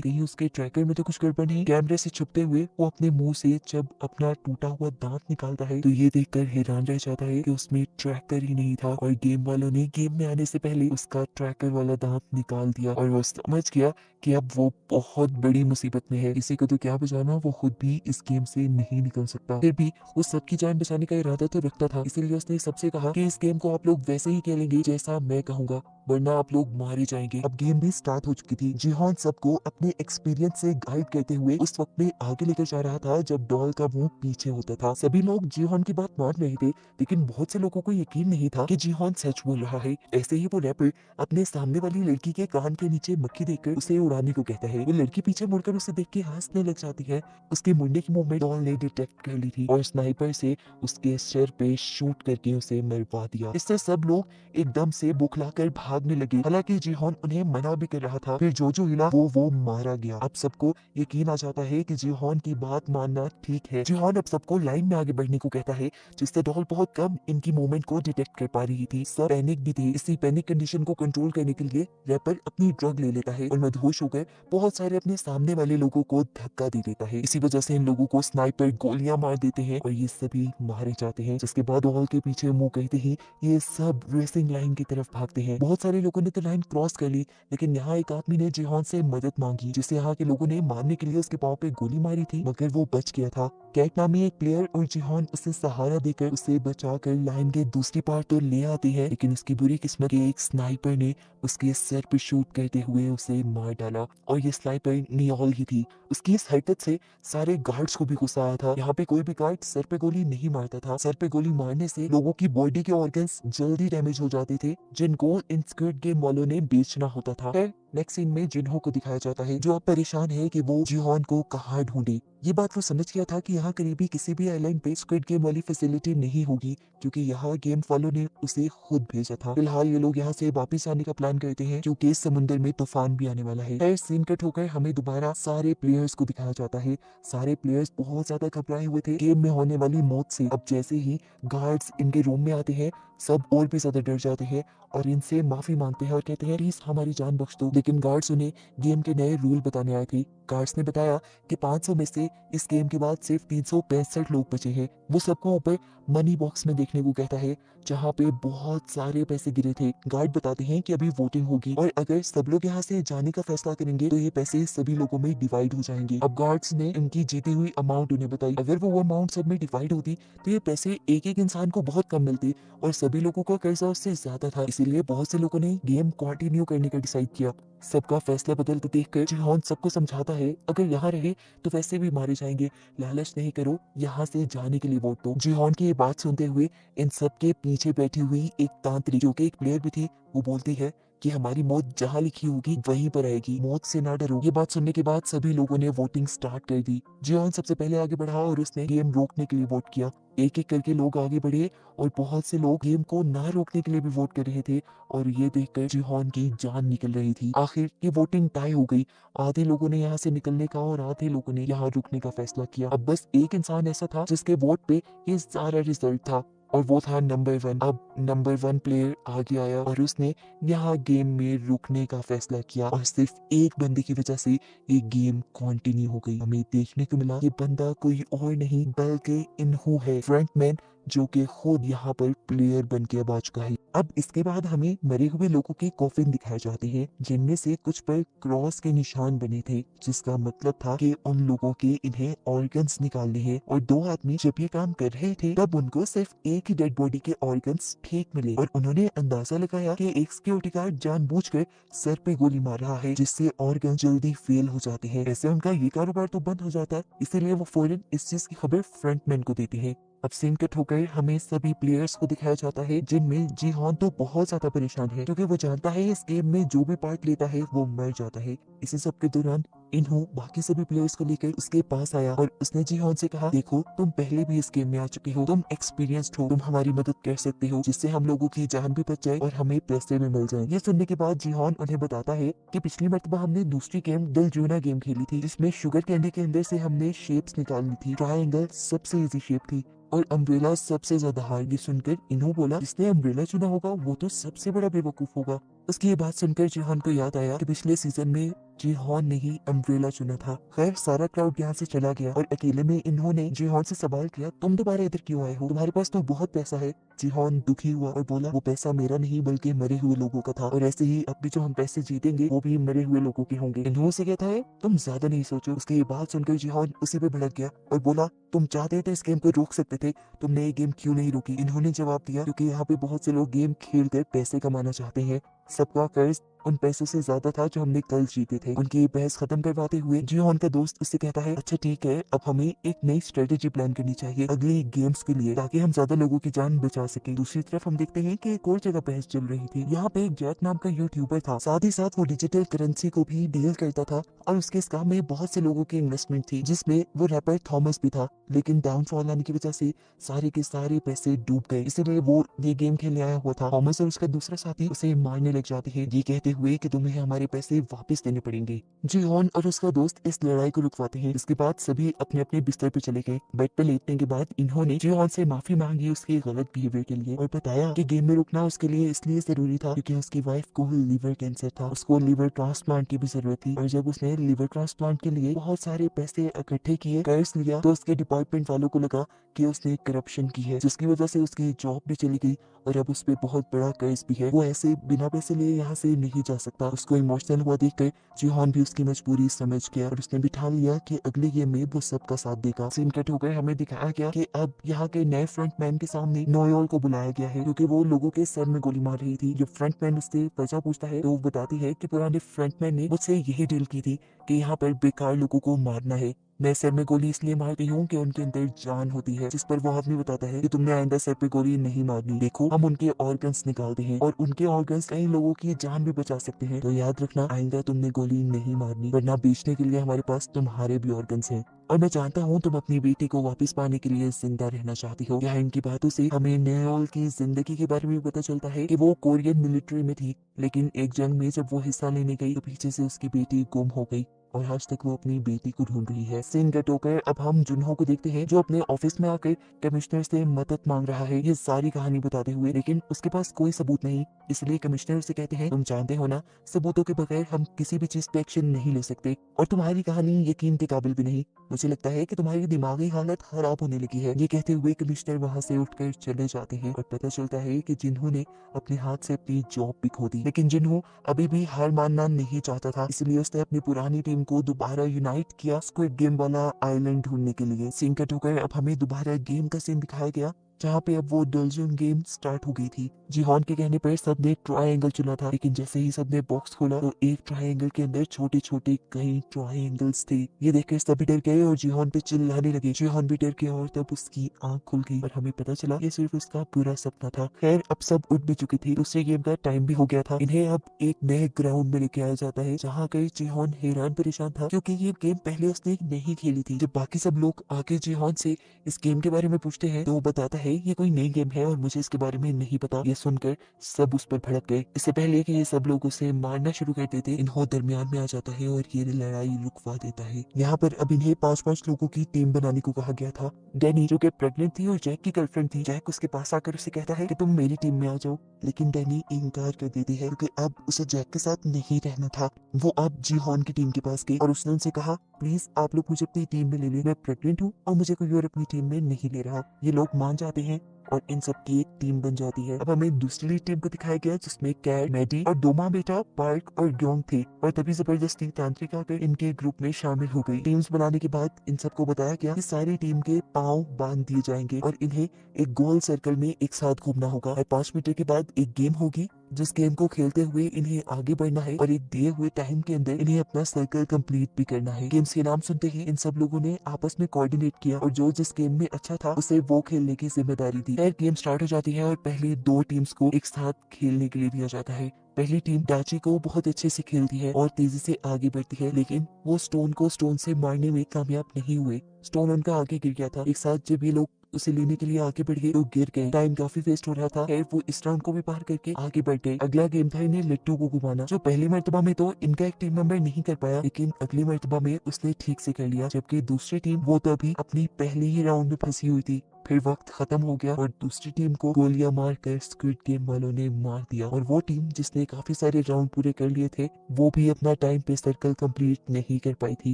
कहीं उसके ट्रैकर में तो कुछ गड़बड़ नहीं। कैमरे से छुपते हुए वो अपने मुंह से जब अपना टूटा हुआ दांत निकालता है तो ये देखकर हैरान रह जाता है कि उसमें ट्रैकर ही नहीं था और गेम वालों ने गेम में आने से पहले उसका ट्रैकर वाला दांत निकाल दिया। और वो समझ गया कि अब वो बहुत बड़ी मुसीबत में है। किसी को तो क्या बचाना, वो खुद भी इस गेम से नहीं निकल सकता। फिर भी वो सबकी जान बचाने का इरादा तो रखता था, इसीलिए उसने सबसे कहा कि इस गेम को आप लोग वैसे ही खेलेंगे जैसा मैं कहूंगा, वरना आप लोग मारे जाएंगे। अब गेम भी स्टार्ट हो चुकी थी। जिहान सबको अपने एक्सपीरियंस से गाइड करते हुए उस वक्त में आगे लेकर जा रहा था जब डॉल का मुंह पीछे होता था। सभी लोग जिहान की बात मान रहे थे, लेकिन बहुत से लोगों को यकीन नहीं था कि जिहान सच बोल रहा है। ऐसे ही वो रैपर अपने सामने वाली लड़की के कान के नीचे मक्खी देखकर उसे उड़ाने को कहता है। वो लड़की पीछे मुड़कर उसे देख के हंसने लग जाती है। उसके मुड़ने की मूवमेंट डॉल ने डिटेक्ट कर ली थी और स्नाइपर से उसके सिर पे शूट करके उसे मरवा दिया। इससे सब लोग एकदम से बुखलाकर भागने लगे। हालांकि जिहोन उन्हें मना भी कर रहा था। फिर जो हिला वो मारा गया। अब सबको यकीन आ जाता है कि जिहोन की बात मानना ठीक है। जिहोन अब सबको लाइन में आगे बढ़ने को कहता है, जिससे डॉल बहुत कम इनकी मूवमेंट को डिटेक्ट कर पा रही थी। सब पैनिक भी थे। इसी पैनिक कंडीशन को कंट्रोल करने के लिए रैपर अपनी ड्रग ले लेता है और मदहोश होकर बहुत सारे अपने सामने वाले लोगों को धक्का दे देता है। इसी वजह से इन लोगों को स्नाइपर गोलियां मार देते हैं और ये सभी मारे जाते हैं। जिसके बाद डॉल के पीछे मुंह करते ही ये सब रेसिंग लाइन की तरफ भागते हैं। बहुत सारे लोगों ने तो लाइन क्रॉस कर ली, लेकिन यहाँ एक आदमी ने जिहान से मदद मांगी, जिसे यहाँ के लोगों ने मारने के लिए उसके पाँव पे गोली मारी थी, मगर वो बच गया था। कैट नामी एक प्लेयर और जिहान उसे सहारा देकर उसे बचाकर लाइन के दूसरी पार तो ले आते हैं, लेकिन उसकी बुरी किस्मत के एक स्नाइपर ने उसके सर पे शूट करते हुए उसे मार डाला। और ये स्नाइपर नियोल ही थी। उसकी इस हरकत से सारे गार्ड्स को भी गुस्सा आया था। यहाँ पे कोई भी गार्ड सर पे गोली नहीं मारता था। सर पे गोली मारने से लोगों की बॉडी के ऑर्गन्स जल्दी डैमेज हो जाते थे, जिनको इन स्क्विड गेम वालों ने बेचना होता था। नेक्स्ट सीन में जिन्हों को दिखाया जाता है, जो अब परेशान है कि वो जिहोन को कहाँ ढूंढे। ये बात वो समझ गया था कि यहाँ करीबी किसी भी आइलैंड पे स्क्विड गेम वाली फैसिलिटी नहीं होगी, क्योंकि यहाँ गेम वालों ने उसे खुद भेजा था। फिलहाल ये लोग यहाँ से वापस आने का प्लान करते हैं, क्योंकि इस समुद्र में तूफान भी आने वाला है। फिर सीन कट होकर हमें दोबारा सारे प्लेयर्स को दिखाया जाता है। सारे प्लेयर्स बहुत ज्यादा घबराए हुए थे गेम में होने वाली मौत से। अब जैसे ही गार्ड्स इनके रूम में आते हैं, सब और भी ज्यादा डर जाते हैं और इनसे माफी मांगते हैं और कहते हैं प्लीज हमारी जान बख्श दो। लेकिन गार्ड्स उन्हें गेम के नए रूल बताने आए थे। गार्ड्स ने बताया कि 500 में से इस गेम के बाद सिर्फ 365 लोग बचे हैं। वो सबको ऊपर मनी बॉक्स में देखने को कहता है, जहाँ पे बहुत सारे पैसे गिरे थे। गार्ड बताते हैं कि अभी वोटिंग होगी और अगर सब लोग यहाँ से जाने का फैसला करेंगे तो ये पैसे सभी लोगों में डिवाइड हो जाएंगे। अब गार्ड्स ने इनकी जीती हुई अमाउंट उन्हें बताई। अगर वो अमाउंट सब में डिवाइड होती तो ये पैसे एक एक इंसान को बहुत कम मिलते और सभी लोगों का कर्जा उससे ज्यादा था। इसीलिए बहुत से लोगों ने गेम कंटिन्यू करने का डिसाइड किया। सबका फैसला बदलते देखकर जिहोन सबको समझाता है, अगर यहाँ रहे तो वैसे भी मारे जाएंगे, लालच नहीं करो, यहाँ से जाने के लिए वोट दो। जिहोन की ये बात सुनते हुए इन सब के पीछे बैठी हुई एक तांत्रिक, जो कि एक प्लेयर भी थी, वो बोलती है कि हमारी मौत जहाँ लिखी होगी वहीं पर आएगी, मौत से ना डरो। ये बात सुनने के बाद सभी लोगों ने वोटिंग स्टार्ट कर दी। जियोन सबसे पहले आगे बढ़ा और उसने गेम रोकने के लिए वोट किया। एक एक करके लोग आगे बढ़े और बहुत से लोग गेम को ना रोकने के लिए भी वोट कर रहे थे और ये देखकर जिहोन की जान निकल रही थी। आखिर ये वोटिंग टाई हो गई। आधे लोगों ने यहाँ से निकलने का और आधे लोगों ने यहाँ रुकने का फैसला किया। अब बस एक इंसान ऐसा था जिसके वोट पे ये सारा रिजल्ट था और वो था नंबर 1। अब नंबर 1 प्लेयर आगे आया और उसने यहाँ गेम में रुकने का फैसला किया और सिर्फ एक बंदे की वजह से ये गेम कंटिन्यू हो गई। हमें देखने को मिला ये बंदा कोई और नहीं बल्कि इन्हू है, फ्रंटमैन जो कि खुद यहाँ पर प्लेयर बन के अब आ चुका है। अब इसके बाद हमें मरे हुए लोगों के कॉफिन दिखाए जाते हैं, जिनमें से कुछ पर क्रॉस के निशान बने थे, जिसका मतलब था कि उन लोगों के इन्हें ऑर्गन्स निकालने हैं। और दो आदमी जब ये काम कर रहे थे तब उनको सिर्फ एक ही डेड बॉडी के ऑर्गन्स ठीक मिले और उन्होंने अंदाजा लगाया कि एक सिक्योरिटी गार्ड जानबूझकर सर पे गोली मार रहा है, जिससे ऑर्गन जल्दी फेल हो जाते हैं। ऐसे उनका ये कारोबार तो बंद हो जाता है, इसीलिए वो फौरन इस चीज की खबर फ्रंटमैन को देती है। अब सीन कट होकर हमें सभी प्लेयर्स को दिखाया जाता है, जिनमें जीहान तो बहुत ज्यादा परेशान है, क्योंकि वो जानता है इस गेम में जो भी पार्ट लेता है वो मर जाता है। इसी सब के दौरान इन्हों बाकी सभी प्लेयर्स को लेकर उसके पास आया और उसने जीहान से कहा, देखो तुम पहले भी इस गेम में आ चुके हो, तुम एक्सपीरियंस्ड हो, तुम हमारी मदद कर सकते हो, जिससे हम लोगों की जान भी बच जाए और हमें पैसे भी मिल जाए। ये सुनने के बाद जीहान उन्हें बताता है कि पिछली मर्तबा हमने दूसरी गेम दिलजूना गेम खेली थी, जिसमें शुगर कैंडी के अंदर से हमने शेप्स निकालनी थी। ट्रायंगल सबसे इजी शेप थी और अम्ब्रेला सबसे ज्यादा हार्ड। ये सुनकर इन्हों बोला, जिसने अम्ब्रेला चुना होगा वो तो सबसे बड़ा बेवकूफ होगा। उसकी ये बात सुनकर जीहान को याद आया कि पिछले सीजन में जीहान ने ही अम्ब्रेला चुना था। खैर सारा क्राउड यहाँ से चला गया और अकेले में इन्होंने जीहान से सवाल किया, तुम दोबारा इधर क्यों आए हो, तुम्हारे पास तो बहुत पैसा है। जीहान दुखी हुआ और बोला, वो पैसा मेरा नहीं बल्कि मरे हुए लोगों का था, और ऐसे ही अब भी जो हम पैसे जीतेंगे वो भी मरे हुए लोगों के होंगे। इन्हों से कहता है, तुम ज्यादा नहीं सोचो। उसकी ये बात सुनकर जीहान उसी पे भड़क गया और बोला, तुम चाहते तो इस गेम को रोक सकते थे, तुमने ये गेम क्यों नहीं रोकी। इन्होंने जवाब दिया, क्योंकि यहाँ पे बहुत से लोग गेम खेल कर पैसे कमाना चाहते हैं, सबका कर्ज उन पैसों से ज्यादा था जो हमने कल जीते थे। उनकी ये बहस खत्म करवाते हुए जीहान का दोस्त उससे कहता है, अच्छा ठीक है, अब हमें एक नई स्ट्रेटेजी प्लान करनी चाहिए अगली गेम्स के लिए, ताकि हम ज्यादा लोगों की जान बचा सके। दूसरी तरफ हम देखते हैं कि एक और जगह बहस चल रही थी। यहाँ पे एक जैक नाम का यूट्यूबर था, साथ ही साथ वो डिजिटल करेंसी को भी डील करता था और उसके इस काम में बहुत से लोगों की इन्वेस्टमेंट थी, जिसमें वो रैपर थॉमस भी था। लेकिन डाउनफॉल आने की वजह से सारे के सारे पैसे डूब गए, इसीलिए वो ये गेम खेलने आया हुआ था। थॉमस और उसका दूसरा साथी उसे मारने लग जाते हैं, ये कहते हुए कि तुम्हें हमारे पैसे वापस देने पड़ेंगे। जीहान और उसका दोस्त इस लड़ाई को रुकवाते हैं। इसके बाद सभी अपने अपने बिस्तर पे चले गए। बेड पे लेटने के बाद इन्होंने जीहान से माफी मांगी उसके गलत बिहेवियर के लिए और बताया कि गेम में रुकना उसके लिए इसलिए जरूरी था क्योंकि उसकी वाइफ को लीवर कैंसर था, उसको लीवर ट्रांसप्लांट की भी जरूरत थी। और जब उसने लीवर ट्रांसप्लांट के लिए बहुत सारे पैसे इकट्ठे किए, कर्ज लिया, तो उसके डिपार्टमेंट वालों को लगा कि उसने करप्शन की है, जिसकी वजह से उसकी जॉब भी चली गई और अब उस पे बहुत बड़ा कर्ज भी है। वो ऐसे बिना पैसे लिए यहाँ से नहीं जा सकता। उसको इमोशनल हुआ देखकर जीहान भी उसकी मजबूरी समझ गया और उसने भी ठान लिया कि अगले गेम में वो सबका साथ देगा। सीन कट हो गए, हमें दिखाया गया कि अब यहाँ के नए फ्रंटमैन के सामने नोयोल को बुलाया गया है, क्योंकि वो लोगों के सर में गोली मार रही थी। जब फ्रंटमैन उससे वजह पूछता है तो वो बताती है कि पुराने फ्रंटमैन ने मुझसे यही डील की थी कि यहाँ पर बेकार लोगों को मारना है। मैं सर में गोली इसलिए मारती हूँ कि उनके अंदर जान होती है। जिस पर वो आदमी बताता है कि तुमने आइंदा सर पे गोली नहीं मारनी, देखो हम उनके ऑर्गन्स निकालते हैं और उनके ऑर्गन्स कई लोगों की जान भी बचा सकते हैं, तो याद रखना आइंदा तुमने गोली नहीं मारनी, वरना बेचने के लिए हमारे पास तुम्हारे भी ऑर्गन्स हैं। और मैं जानता हूँ तुम अपनी बेटी को वापस पाने के लिए जिंदा रहना चाहती हो। यहाँ इनकी बातों से हमें नेओल की जिंदगी के बारे में भी पता चलता है कि वो कोरियन मिलिट्री में थी, लेकिन एक जंग में जब वो हिस्सा लेने गई तो पीछे से उसकी बेटी गुम हो गई और आज तक वो अपनी बेटी को ढूंढ रही है। सीन कट होकर अब हम जुनहो को देखते हैं, जो अपने ऑफिस में आकर कमिश्नर से मदद मांग रहा है ये सारी कहानी बताते हुए, लेकिन उसके पास कोई सबूत नहीं। इसलिए कमिश्नर उसे कहते हैं, तुम जानते हो ना, सबूतों के बगैर हम किसी भी चीज पे एक्शन नहीं ले सकते और तुम्हारी कहानी यकीन के काबिल भी नहीं। मुझे लगता है कि तुम्हारी दिमागी हालत खराब होने लगी है। ये कहते हुए कमिश्नर वहाँ से उठकर चले जाते हैं और पता चलता है कि जिन्हो ने अपने हाथ से अपनी जॉब भी खो दी। लेकिन जिन्हो अभी भी हार मानना नहीं चाहता था, इसलिए उसने अपनी पुरानी टीम को दोबारा यूनाइट किया स्क्विड गेम वाला आइलैंड ढूंढने के लिए। सीन कट होकर अब हमें दोबारा गेम का सीन दिखाया गया, जहाँ पे अब वो डलजन गेम स्टार्ट हो गई थी। जीहान के कहने पर सबने ट्रायंगल चुना था, लेकिन जैसे ही सबने बॉक्स खोला तो एक ट्रायंगल के अंदर छोटे छोटे कई ट्रायंगल्स थे। ये देखकर सभी डर गए और जीहान पे चिल्लाने लगे। जीहान भी डर गया और तब उसकी आंख खुल गई और हमें पता चला ये सिर्फ उसका बुरा सपना था। खैर अब सब उठ भी चुके थे, दूसरे गेम का टाइम भी हो गया था। इन्हें अब एक नए ग्राउंड में लेके आया जाता है, जहाँ कई जीहान हैरान परेशान था क्योंकि ये गेम पहले उसने नहीं खेली थी। जब बाकी सब लोग आके जीहान से इस गेम के बारे में पूछते हैं तो वो बताता है ये कोई नई गेम है और मुझे इसके बारे में नहीं पता। ये सुनकर सब उस पर भड़क गए। इससे पहले कि ये सब लोग उसे मारना शुरू कर देते, इन्हों दरमियान में आ जाता है और ये लड़ाई रुकवा देता है। यहाँ पर अब इन्हें 5-5 लोगों की टीम बनाने को कहा गया था। डैनी जो कि प्रेग्नेंट थी और जैक की गर्लफ्रेंड थी, जैक उसके पास आकर उसे कहता है कि तुम मेरी टीम में आ जाओ, लेकिन डैनी इनकार कर देती है क्योंकि अब उसे जैक के साथ नहीं रहना था। वो अब जीहान की टीम के पास गई और उसने उनसे कहा, प्लीज आप लोग मुझे अपनी टीम में ले लें, मैं प्रेग्नेंट हूँ और मुझे कोई और अपनी टीम में नहीं ले रहा। ये लोग मान जाते हैं और इन सब की एक टीम बन जाती है। अब हमें दूसरी टीम को दिखाया गया जिसमें कैट, मैडी और दो माँ बेटा पार्क और ग्योंग थे और तभी जबरदस्ती तांत्रिक आकर इनके ग्रुप में शामिल हो गई। टीम्स बनाने के बाद इन सबको बताया गया कि सारी टीम के पाँव बांध दिए जाएंगे और इन्हें एक गोल सर्कल में एक साथ घूमना होगा और 5 मीटर के बाद एक गेम होगी जिस गेम को खेलते हुए इन्हें आगे बढ़ना है और एक दिए हुए टाइम के अंदर इन्हें अपना सर्कल कंप्लीट भी करना है। गेम्स के नाम सुनते ही इन सब लोगों ने आपस में कोऑर्डिनेट किया और जो जिस गेम में अच्छा था उसे वो खेलने की जिम्मेदारी दी। फिर गेम स्टार्ट हो जाती है और पहले दो टीम्स को एक साथ खेलने के लिए दिया जाता है। पहली टीम डाची को बहुत अच्छे से खेलती है और तेजी से आगे बढ़ती है, लेकिन वो स्टोन को स्टोन से मारने में कामयाब नहीं हुए। स्टोन उनका आगे गिर गया था। एक साथ जब ये लोग उसे लेने के लिए आगे बढ़ गए तो गिर गए। टाइम काफी वेस्ट हो रहा था। खैर वो इस राउंड को भी पार करके आगे बढ़ गए। अगला गेम था इन्हें लट्टू को घुमाना, जो पहली मर्तबा में तो इनका एक टीम मेंबर नहीं कर पाया, लेकिन अगली मर्तबा में उसने ठीक से कर लिया। जबकि दूसरी टीम वो तो अभी अपनी पहले ही राउंड में फंसी हुई थी। फिर वक्त खत्म हो गया और दूसरी टीम को गोलियां मारकर स्क्विड गेम वालों ने मार दिया और वो टीम जिसने काफी सारे राउंड पूरे कर लिए थे वो भी अपना टाइम पे सर्कल कंप्लीट नहीं कर पाई थी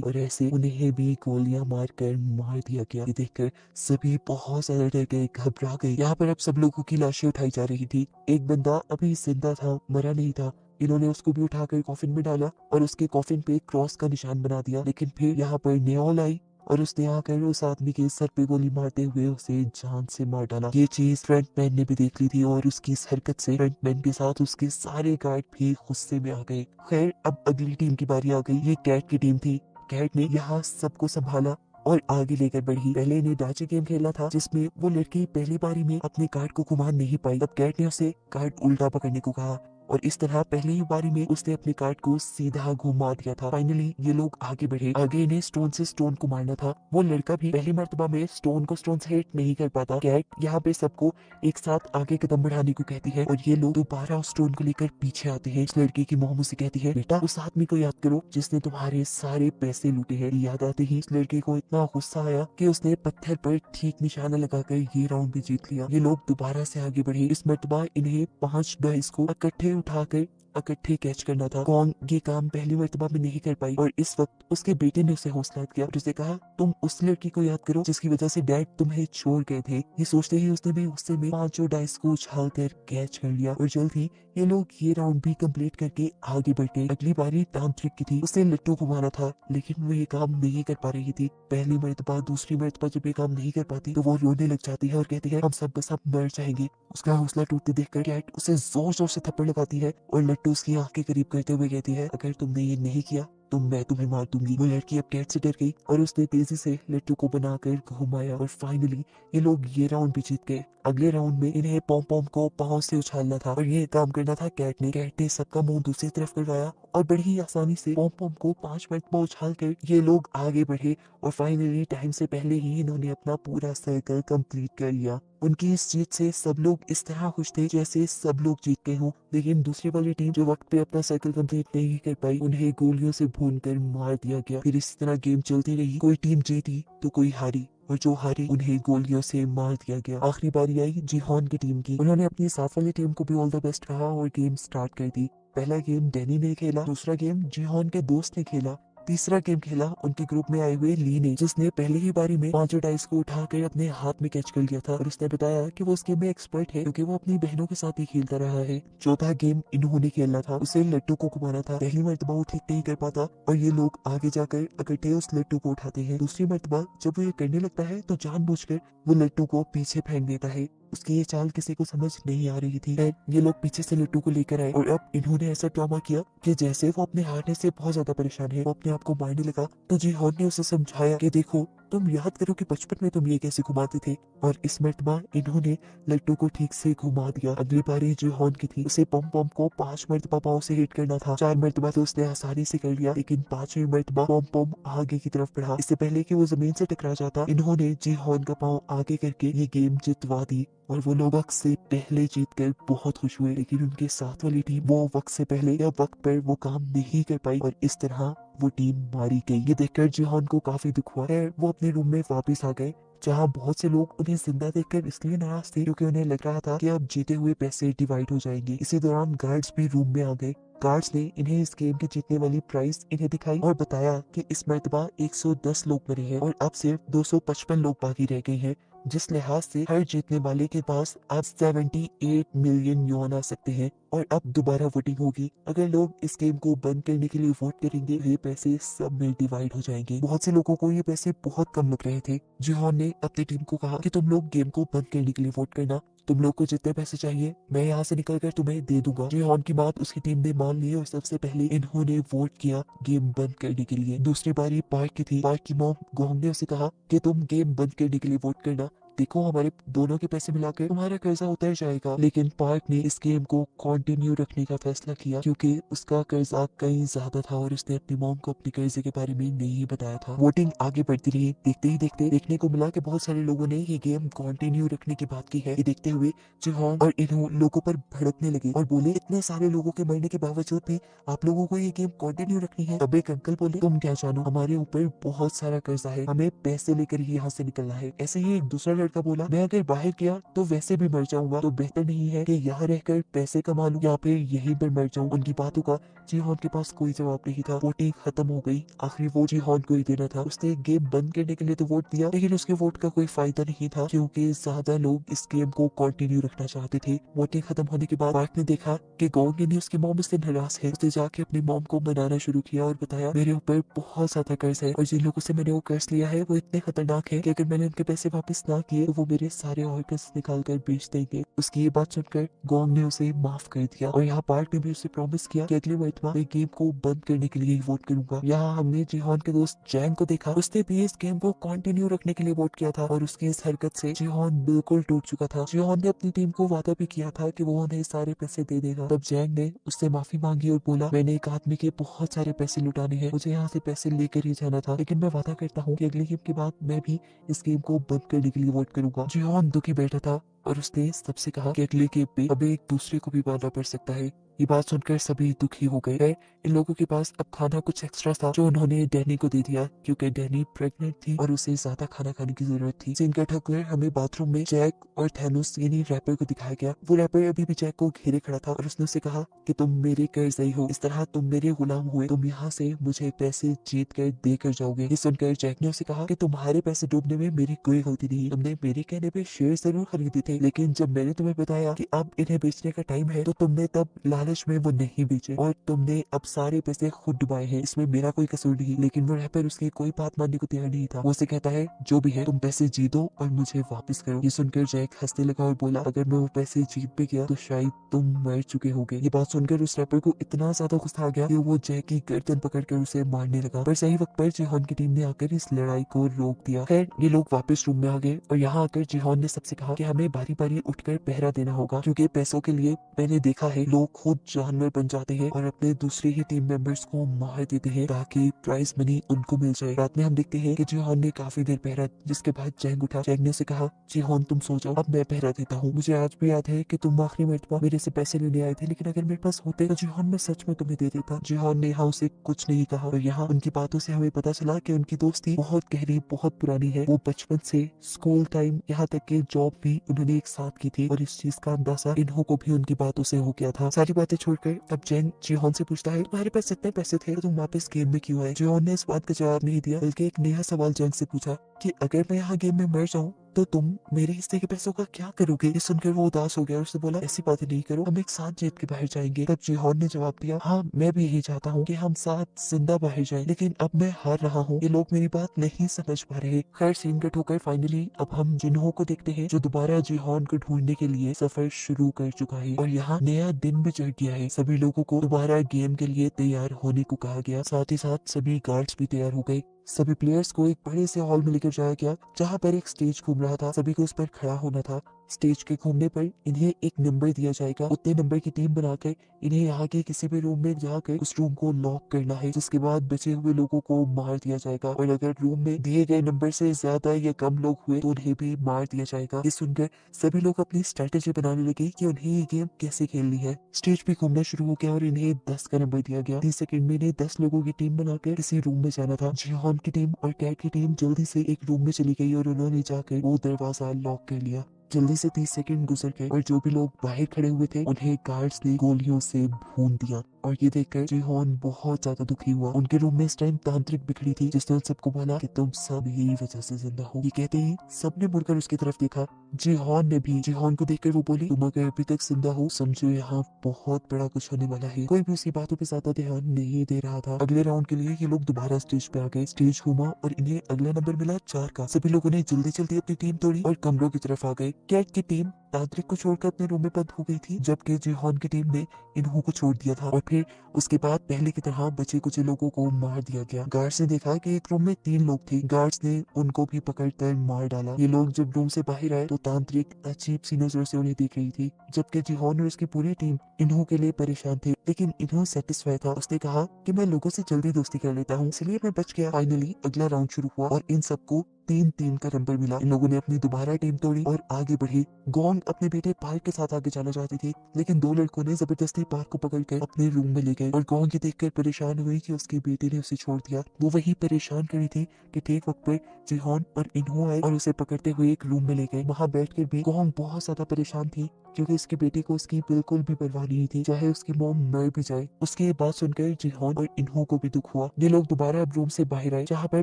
और ऐसे उन्हें भी गोलियां मारकर मार दिया गया। ये देखकर सभी बहुत ज्यादा डर गए, घबरा गए। यहाँ पर अब सब लोगों की लाशें उठाई जा रही थी। एक बंदा अभी जिंदा था, मरा नहीं था। इन्होंने उसको भी उठाकर कॉफिन में डाला और उसके कॉफिन पे क्रॉस का निशान बना दिया। लेकिन फिर यहाँ पर नेओल आई और उसने आकर उस आदमी के सर पे गोली मारते हुए उसे जान से मार डाला। ये चीज फ्रंटमैन ने भी देख ली थी और उसकी इस हरकत से फ्रंटमैन के साथ उसके सारे गार्ड भी गुस्से में आ गए। खैर अब अगली टीम की बारी आ गई। ये कैट की टीम थी। कैट ने यहाँ सबको संभाला और आगे लेकर बढ़ी। पहले ने डाची गेम खेला था जिसमें वो लड़की पहली बारी में अपने कार्ड को घुमा नहीं पाई। तब कैट ने उसे कार्ड उल्टा पकड़ने को कहा और इस तरह पहली ही बारी में उसने अपने कार्ड को सीधा घुमा दिया था। फाइनली ये लोग आगे बढ़े। आगे इन्हें स्टोन से स्टोन को मारना था। वो लड़का भी पहली मर्तबा में स्टोन को स्टोन से हिट नहीं कर पाता। कैट यहाँ पे सबको एक साथ आगे कदम बढ़ाने को कहती है और ये लोग दोबारा उस स्टोन को लेकर पीछे आते हैं। इस लड़की की मोम उसे कहती है, बेटा उस आदमी को याद करो जिसने तुम्हारे सारे पैसे लूटे हैं। याद आते ही इस लड़के को इतना गुस्सा आया कि उसने पत्थर पर ठीक निशाना लगाकर ये राउंड भी जीत लिया। ये लोग दोबारा से आगे बढ़े। इस मर्तबा इन्हें 5 डाइस को इकट्ठे उठाकर इकट्ठे कैच करना था। कौन ये काम पहली मर्तबा में नहीं कर पाई और इस वक्त उसके बेटे ने उसे हौसला दिया और उसे कहा, तुम उस लड़की को याद करो जिसकी वजह से डैड तुम्हें छोड़ गए थे। ये सोचते ही उसने भी गुस्से में 5 डाइस को उछाल कर कैच कर लिया और जल्द ही ये लोग ये राउंड भी कंप्लीट करके आगे बढ़ गए। अगली बारी तांत्रिक की थी। उसे लट्टू को मारा था लेकिन वो ये काम नहीं कर पा रही थी। पहली मर्तबा दूसरी मर्तबा जब ये काम नहीं कर पाती तो वो रोने लग जाती है और कहती है, हम सब का सब मर जाएंगे। उसका हौसला टूटते देखकर कैट उसे जोर जोर से थप्पड़ लगाती है और लट्टू उसकी आंख के करीब करते हुए कहती है, अगर तुमने ये नहीं किया तो मैं तुम्हें मार दूंगी। वो लड़की अब कैट से डर गई और उसने तेजी से लट्टू को बनाकर घुमाया और फाइनली ये लोग ये राउंड भी जीत गए। अगले राउंड में इन्हें पॉम पॉम को पाँव से उछालना था और ये काम करना था कैट ने। कैट ने सबका मुंह दूसरी तरफ करवाया और बड़ी ही आसानी से पॉम पॉम को 5 मिनट में उछाल कर ये लोग आगे बढ़े और फाइनली टाइम से पहले ही इन्होंने अपना पूरा सर्कल कंप्लीट कर लिया। उनकी इस जीत से सब लोग इस तरह खुश थे जैसे सब लोग जीत गए हों। लेकिन दूसरी वाली टीम जो वक्त पे अपना सर्कल कंप्लीट नहीं कर पाई उन्हें गोलियों से भूनकर मार दिया गया। फिर इसी तरह गेम चलती रही। कोई टीम जीती तो कोई हारी और जो हारी उन्हें गोलियों से मार दिया गया। आखिरी बारी आई जिहोन की टीम की। उन्होंने अपनी साथ वाली टीम को भी ऑल द बेस्ट कहा और गेम स्टार्ट कर दी। पहला गेम डैनी ने खेला, दूसरा गेम जिहोन के दोस्त ने खेला, तीसरा गेम खेला उनके ग्रुप में आए हुए ली ने, जिसने पहली ही बारी में 5 डाइस को उठाकर अपने हाथ में कैच कर लिया था और उसने बताया कि वो इस गेम में एक्सपर्ट है क्योंकि वो अपनी बहनों के साथ ही खेलता रहा है। चौथा गेम इन्होंने खेलना था, उसे लट्टू को घुमाना था। पहली मर्तबा वो ठीक नहीं कर पाता और ये लोग आगे जाकर इकट्ठे उस लट्टू को उठाते हैं। दूसरी मर्तबा जब वो ये करने लगता है तो जानबूझकर वो लट्टू को पीछे फेंक देता है। उसकी ये चाल किसी को समझ नहीं आ रही थी। ये लोग पीछे से लट्टू को लेकर आए और अब इन्होंने ऐसा ड्रामा किया कि जैसे वो अपने हारने से बहुत ज्यादा परेशान है, वो अपने आप को मारने लगा। तो जिहोन ने उसे समझाया कि देखो तुम याद करो कि बचपन में तुम ये कैसे घुमाते थे, और इस मर्तबा इन्होंने लट्टू को ठीक से घुमा दिया। अगली बारी जिहोन की थी। उसे पम पम को 5 मर्तबा पाँव से हिट करना था। 4 मर्तबा तो उसने आसानी से कर लिया, लेकिन 5वीं मर्तबा पम पम आगे की तरफ बढ़ा। इससे पहले कि वो जमीन से टकरा जाता इन्होंने जिहोन का पाँव आगे करके ये गेम जितवा दी और वो लोग वक्त से पहले जीत कर बहुत खुश हुए। लेकिन उनके साथ वाली टीम वो वक्त से पहले या वक्त पर वो काम नहीं कर पाई और इस तरह वो टीम मारी गई। ये देखकर जिहान को काफी दुख हुआ है। वो अपने रूम में वापस आ गए जहाँ बहुत से लोग उन्हें जिंदा देखकर इसलिए नाराज थे क्योंकि उन्हें लग रहा था कि अब जीते हुए पैसे डिवाइड हो जाएंगे। इसी दौरान गार्ड्स भी रूम में आ गए। गार्ड्स ने इन्हें इस गेम के जीतने वाली प्राइस इन्हें दिखाई और बताया कि इस मर्तबा 110 लोग मरे हैं और अब सिर्फ 255 लोग बाकी रह गए हैं। जिस लिहाज से हर जीतने वाले के पास अब 78 मिलियन युआन आ सकते हैं। और अब दोबारा वोटिंग होगी। अगर लोग इस गेम को बंद करने के लिए वोट करेंगे, ये पैसे सब में डिवाइड हो जाएंगे। बहुत से लोगों को ये पैसे बहुत कम लग रहे थे। जिहोन ने अपनी टीम को कहा कि तुम लोग गेम को बंद करने के लिए वोट करना, तुम लोग को जितने पैसे चाहिए मैं यहाँ से निकल कर तुम्हें दे दूंगा। जिहोन की बात उसकी टीम ने मान ली और सबसे पहले इन्होंने वोट किया गेम बंद करने के लिए। दूसरी बारी पार्क की थी। पार्क की मॉम गोंग ने उसे कहा कि तुम गेम बंद करने के लिए वोट करना, देखो हमारे दोनों के पैसे मिलाकर तुम्हारा कर्जा उतर जाएगा। लेकिन पार्क ने इस गेम को कंटिन्यू रखने का फैसला किया क्योंकि उसका कर्जा कहीं ज्यादा था और उसने अपनी मॉम को अपने कर्जे के बारे में नहीं बताया था। वोटिंग आगे बढ़ती रही। देखते ही देखते देखने को मिला कि बहुत सारे लोगों ने ये गेम कंटिन्यू रखने की बात की है। ये देखते हुए जिहोंग और इन लोगों पर भड़कने लगे और बोले, इतने सारे लोगों के मरने के बावजूद भी आप लोगों को ये गेम कंटिन्यू रखनी है। तब एक अंकल बोले, तुम क्या जानो, हमारे ऊपर बहुत सारा कर्जा है, हमें पैसे लेकर ही यहाँ से निकलना है। ऐसे ही एक दूसरा लड़का बोला, मैं अगर बाहर गया तो वैसे भी मर जाऊंगा, तो बेहतर नहीं है कि यहाँ रहकर पैसे कमा लूं या फिर यहीं पर मर जाऊं। उनकी बातों का जिहोन के पास कोई जवाब नहीं था। वोटिंग खत्म हो गई। आखिरी वोट जिहोन को ही देना था। उसने गेम बंद करने के लिए तो वोट दिया, लेकिन उसके वोट का कोई फायदा नहीं था क्योंकि ज्यादा लोग इस गेम को कंटिन्यू रखना चाहते थे। वोटिंग खत्म होने के बाद पार्क ने देखा कि गोंग ने उसकी मॉम से नाराज है। उसने जाके अपनी मॉम को मनाना शुरू किया और बताया, मेरे ऊपर बहुत ज्यादा कर्ज है और जिन लोगों से मैंने वो कर्ज लिया है वो इतने खतरनाक है कि अगर मैंने उनके पैसे वापस ना किए तो वो मेरे सारे ऑर्गन्स निकाल कर बेच देंगे। उसकी ये बात सुनकर गोंग ने उसे माफ कर दिया और यहाँ पार्क ने भी उसे प्रॉमिस किया कि अगली मरतबा मैं गेम को बंद करने के लिए ही वोट करूंगा। यहाँ हमने जिहोन के दोस्त जैंग को देखा। उसने भी इस गेम को कंटिन्यू रखने के लिए वोट किया था और उसकी इस हरकत से जिहोन बिल्कुल टूट चुका था। जिहोन ने अपनी टीम को वादा भी किया था कि वो उन्हें सारे पैसे दे देगा। तब जैंग ने उससे माफी मांगी और बोला, मैंने एक आदमी के बहुत सारे पैसे लुटाने हैं, मुझे यहाँ से पैसे लेकर ही जाना था, लेकिन मैं वादा करता हूँ कि अगली गेम के बाद मैं भी इस गेम को बंद करने के लिए वोट करूंगा। जिहोन दुखी बैठा था और उसने सबसे कहा कि अगले गेम पे हमें एक दूसरे को भी मारना पड़ सकता है। ये बात सुनकर सभी दुखी हो गए हैं। इन लोगों के पास अब खाना कुछ एक्स्ट्रा था जो उन्होंने डैनी को दे दिया क्योंकि डैनी प्रेग्नेंट थी और उसे ज्यादा खाना खाने की जरूरत थी। सीन कट होकर हमें बाथरूम में जैक और थैनोस यानी रैपर को दिखाया गया। वो रैपर अभी भी जैक को घेरे खड़ा था और उसने उसे कहा कि तुम मेरे कर्जई हो, इस तरह तुम मेरे गुलाम हुए, तुम यहाँ से मुझे पैसे जीत कर दे कर जाओगे। ये सुनकर जैक ने उसे कहा कि तुम्हारे पैसे डूबने में मेरी कोई गलती नहीं, तुमने मेरे कहने पे शेयर जरूर खरीदे थे, लेकिन जब मैंने तुम्हें बताया कि अब इन्हें बेचने का टाइम है तो तुमने तब लालच में वो नहीं बेचे और तुमने अब सारे पैसे खुद डुबाए हैं, इसमें मेरा कोई कसूर नहीं। लेकिन वो रैपर उसकी कोई बात मानने को तैयार नहीं था। वो उसे कहता है, जो भी है तुम पैसे जीतो और मुझे वापस करो। ये सुनकर जैक हंसने लगा और बोला, अगर मैं वो पैसे जीत भी गया तो शायद तुम मर चुके होगे। ये बात सुनकर उस रैपर को इतना ज्यादा गुस्सा आ गया कि वो जैक की गर्दन पकड़कर उसे मारने लगा। पर सही वक्त पर जिहोन की टीम ने आकर इस लड़ाई को रोक दिया। खैर ये लोग वापस रूम में आ गए और यहाँ आकर जिहोन ने सबसे कहा कि हमें बारी बारी उठकर पहरा देना होगा क्योंकि पैसों के लिए मैंने देखा है लोग खुद जानवर बन जाते हैं और अपने दूसरे ही टीम मेंबर्स को मार देते हैं ताकि प्राइज मनी उनको मिल जाए। रात में हम देखते हैं कि जिहोन ने काफी देर पहरा, जिसके बाद जैंग उठा। जैंग ने उसे कहा, जिहोन तुम सो जाओ, अब मैं पहरा देता हूँ। मुझे आज भी याद है कि तुम आखिरी मरतबा मेरे से पैसे लेने आए थे, लेकिन अगर मेरे पास होते तो जिहोन मैं सच में तुम्हें दे देता। जिहोन ने यहाँ उसे कुछ नहीं कहा और यहाँ उनकी बातों से हमें पता चला कि उनकी दोस्ती बहुत गहरी, बहुत पुरानी है। वो बचपन से स्कूल टाइम यहाँ तक के जॉब भी उन्होंने एक साथ की थी और इस चीज का अंदाजा इन्हों को भी उनकी बातों से हो गया था। सारी बातें छोड़कर अब जैंग जिहोन से पूछता है, तुम्हारे पास इतने पैसे थे तो तुम वापस गेम में क्यों आए? जिहोन ने इस बात का जवाब नहीं दिया बल्कि एक नया सवाल जैंग से पूछा कि अगर मैं यहाँ गेम में मर जाऊँ तो तुम मेरे हिस्से के पैसों का क्या करोगे? ये सुनकर वो उदास हो गया और उसने बोला, ऐसी बातें नहीं करो, हम एक साथ जीत के बाहर जाएंगे। तब जिहोन ने जवाब दिया, हाँ मैं भी यही चाहता हूँ कि हम साथ जिंदा बाहर जाएं, लेकिन अब मैं हार रहा हूँ, ये लोग मेरी बात नहीं समझ पा रहे। खैर सीन कट होकर फाइनली अब हम जिन्हों को देखते हैं जो दोबारा जिहोन को ढूंढने के लिए सफर शुरू कर चुका है और यहाँ नया दिन भी चढ़ गया है। सभी लोगों को दोबारा गेम के लिए तैयार होने को कहा गया, साथ ही साथ सभी गार्ड्स भी तैयार हो गए। सभी प्लेयर्स को एक बड़े से हॉल में लेकर जाया गया जहाँ पर एक स्टेज घूम रहा था। सभी को उस पर खड़ा होना था। स्टेज के घूमने पर इन्हें एक नंबर दिया जाएगा, उतने नंबर की टीम बनाकर इन्हें यहाँ के किसी भी रूम में जाकर उस रूम को लॉक करना है, जिसके बाद बचे हुए लोगों को मार दिया जाएगा और अगर रूम में दिए गए नंबर से ज्यादा या कम लोग हुए तो उन्हें भी मार दिया जाएगा। ये सुनकर सभी लोग अपनी स्ट्रेटेजी बनाने लगे कि उन्हें ये गेम कैसे खेलनी है। स्टेज पे घूमना शुरू हो गया और इन्हें 10 का नंबर दिया गया। 30 सेकंड में इन्हें 10 लोगों की टीम बनाकर किसी रूम में जाना था। जिहोन की टीम और कैट की टीम जल्दी से एक रूम में चली गई और उन्होंने जाकर वो दरवाजा लॉक कर लिया। जल्दी से 30 सेकंड गुजर गए और जो भी लोग बाहर खड़े हुए थे उन्हें गार्ड्स ने गोलियों से भून दिया। और ये देखकर जिहोन बहुत ज्यादा दुखी हुआ। उनके रूम में इस टाइम तांत्रिक बिखरी थी जिसने उन सबको बोला कि तुम सब यही वजह से जिंदा हो। ये कहते ही सबने मुड़कर उसकी तरफ देखा। जिहोन ने भी। जिहोन को देखकर वो बोली, तुम अगर अभी तक जिंदा हो समझो यहाँ बहुत बड़ा कुछ होने वाला है। कोई भी उसकी बातों पे ज्यादा ध्यान नहीं दे रहा था। अगले राउंड के लिए ये लोग दोबारा स्टेज पे आ गए। स्टेज घूमा और इन्हें अगला नंबर मिला 4 का। सभी लोगों ने जल्दी जल्दी अपनी टीम तोड़ी और कमरों की तरफ आ गए। कैट की टीम तांत्रिक को छोड़कर अपने रूम में बंद हो गई थी, जबकि जिहोन की टीम ने इन्हों को छोड़ दिया था। और फिर उसके बाद पहले की तरह बचे कुछ लोगों को मार दिया गया। गार्ड्स ने देखा कि एक रूम में 3 लोग थे। गार्ड्स ने उनको भी पकड़कर मार डाला। ये लोग जब रूम से बाहर आए तो तांत्रिक अजीब सी नजर से उन्हें देख रही थी, जबकि जिहोन और उसकी पूरी टीम इन्हों के लिए परेशान थे। लेकिन इन्हों सेटिस्फाई था। उसने कहा कि मैं लोगों से जल्दी दोस्ती कर लेता हूँ, इसलिए मैं बच गया। फाइनली अगला राउंड शुरू हुआ और इन सबको 3-3 का नंबर मिला। इन लोगों ने अपनी दोबारा टीम तोड़ी और आगे बढ़ी। गोंग अपने बेटे पार्क के साथ आगे जाना चाहती थी, लेकिन 2 लड़कों ने जबरदस्ती पार्क को पकड़कर अपने रूम में ले गए। और गोंग ये देखकर परेशान हुई कि उसके बेटे ने उसे छोड़ दिया। वो वही परेशान कर रही थी कि ठीक वक्त पर जिहोन और इन्हों आए और उसे पकड़ते हुए एक रूम में ले गए। वहाँ बैठकर भी गोंग बहुत ज्यादा परेशान थी, क्योंकि उसके बेटे को उसकी बिल्कुल भी परवाह नहीं थी, चाहे उसकी मॉम मर भी जाए। उसकी ये बात सुनकर जिहोन और इन्हों को भी दुख हुआ। ये लोग दोबारा अब रूम से बाहर आए, जहाँ पर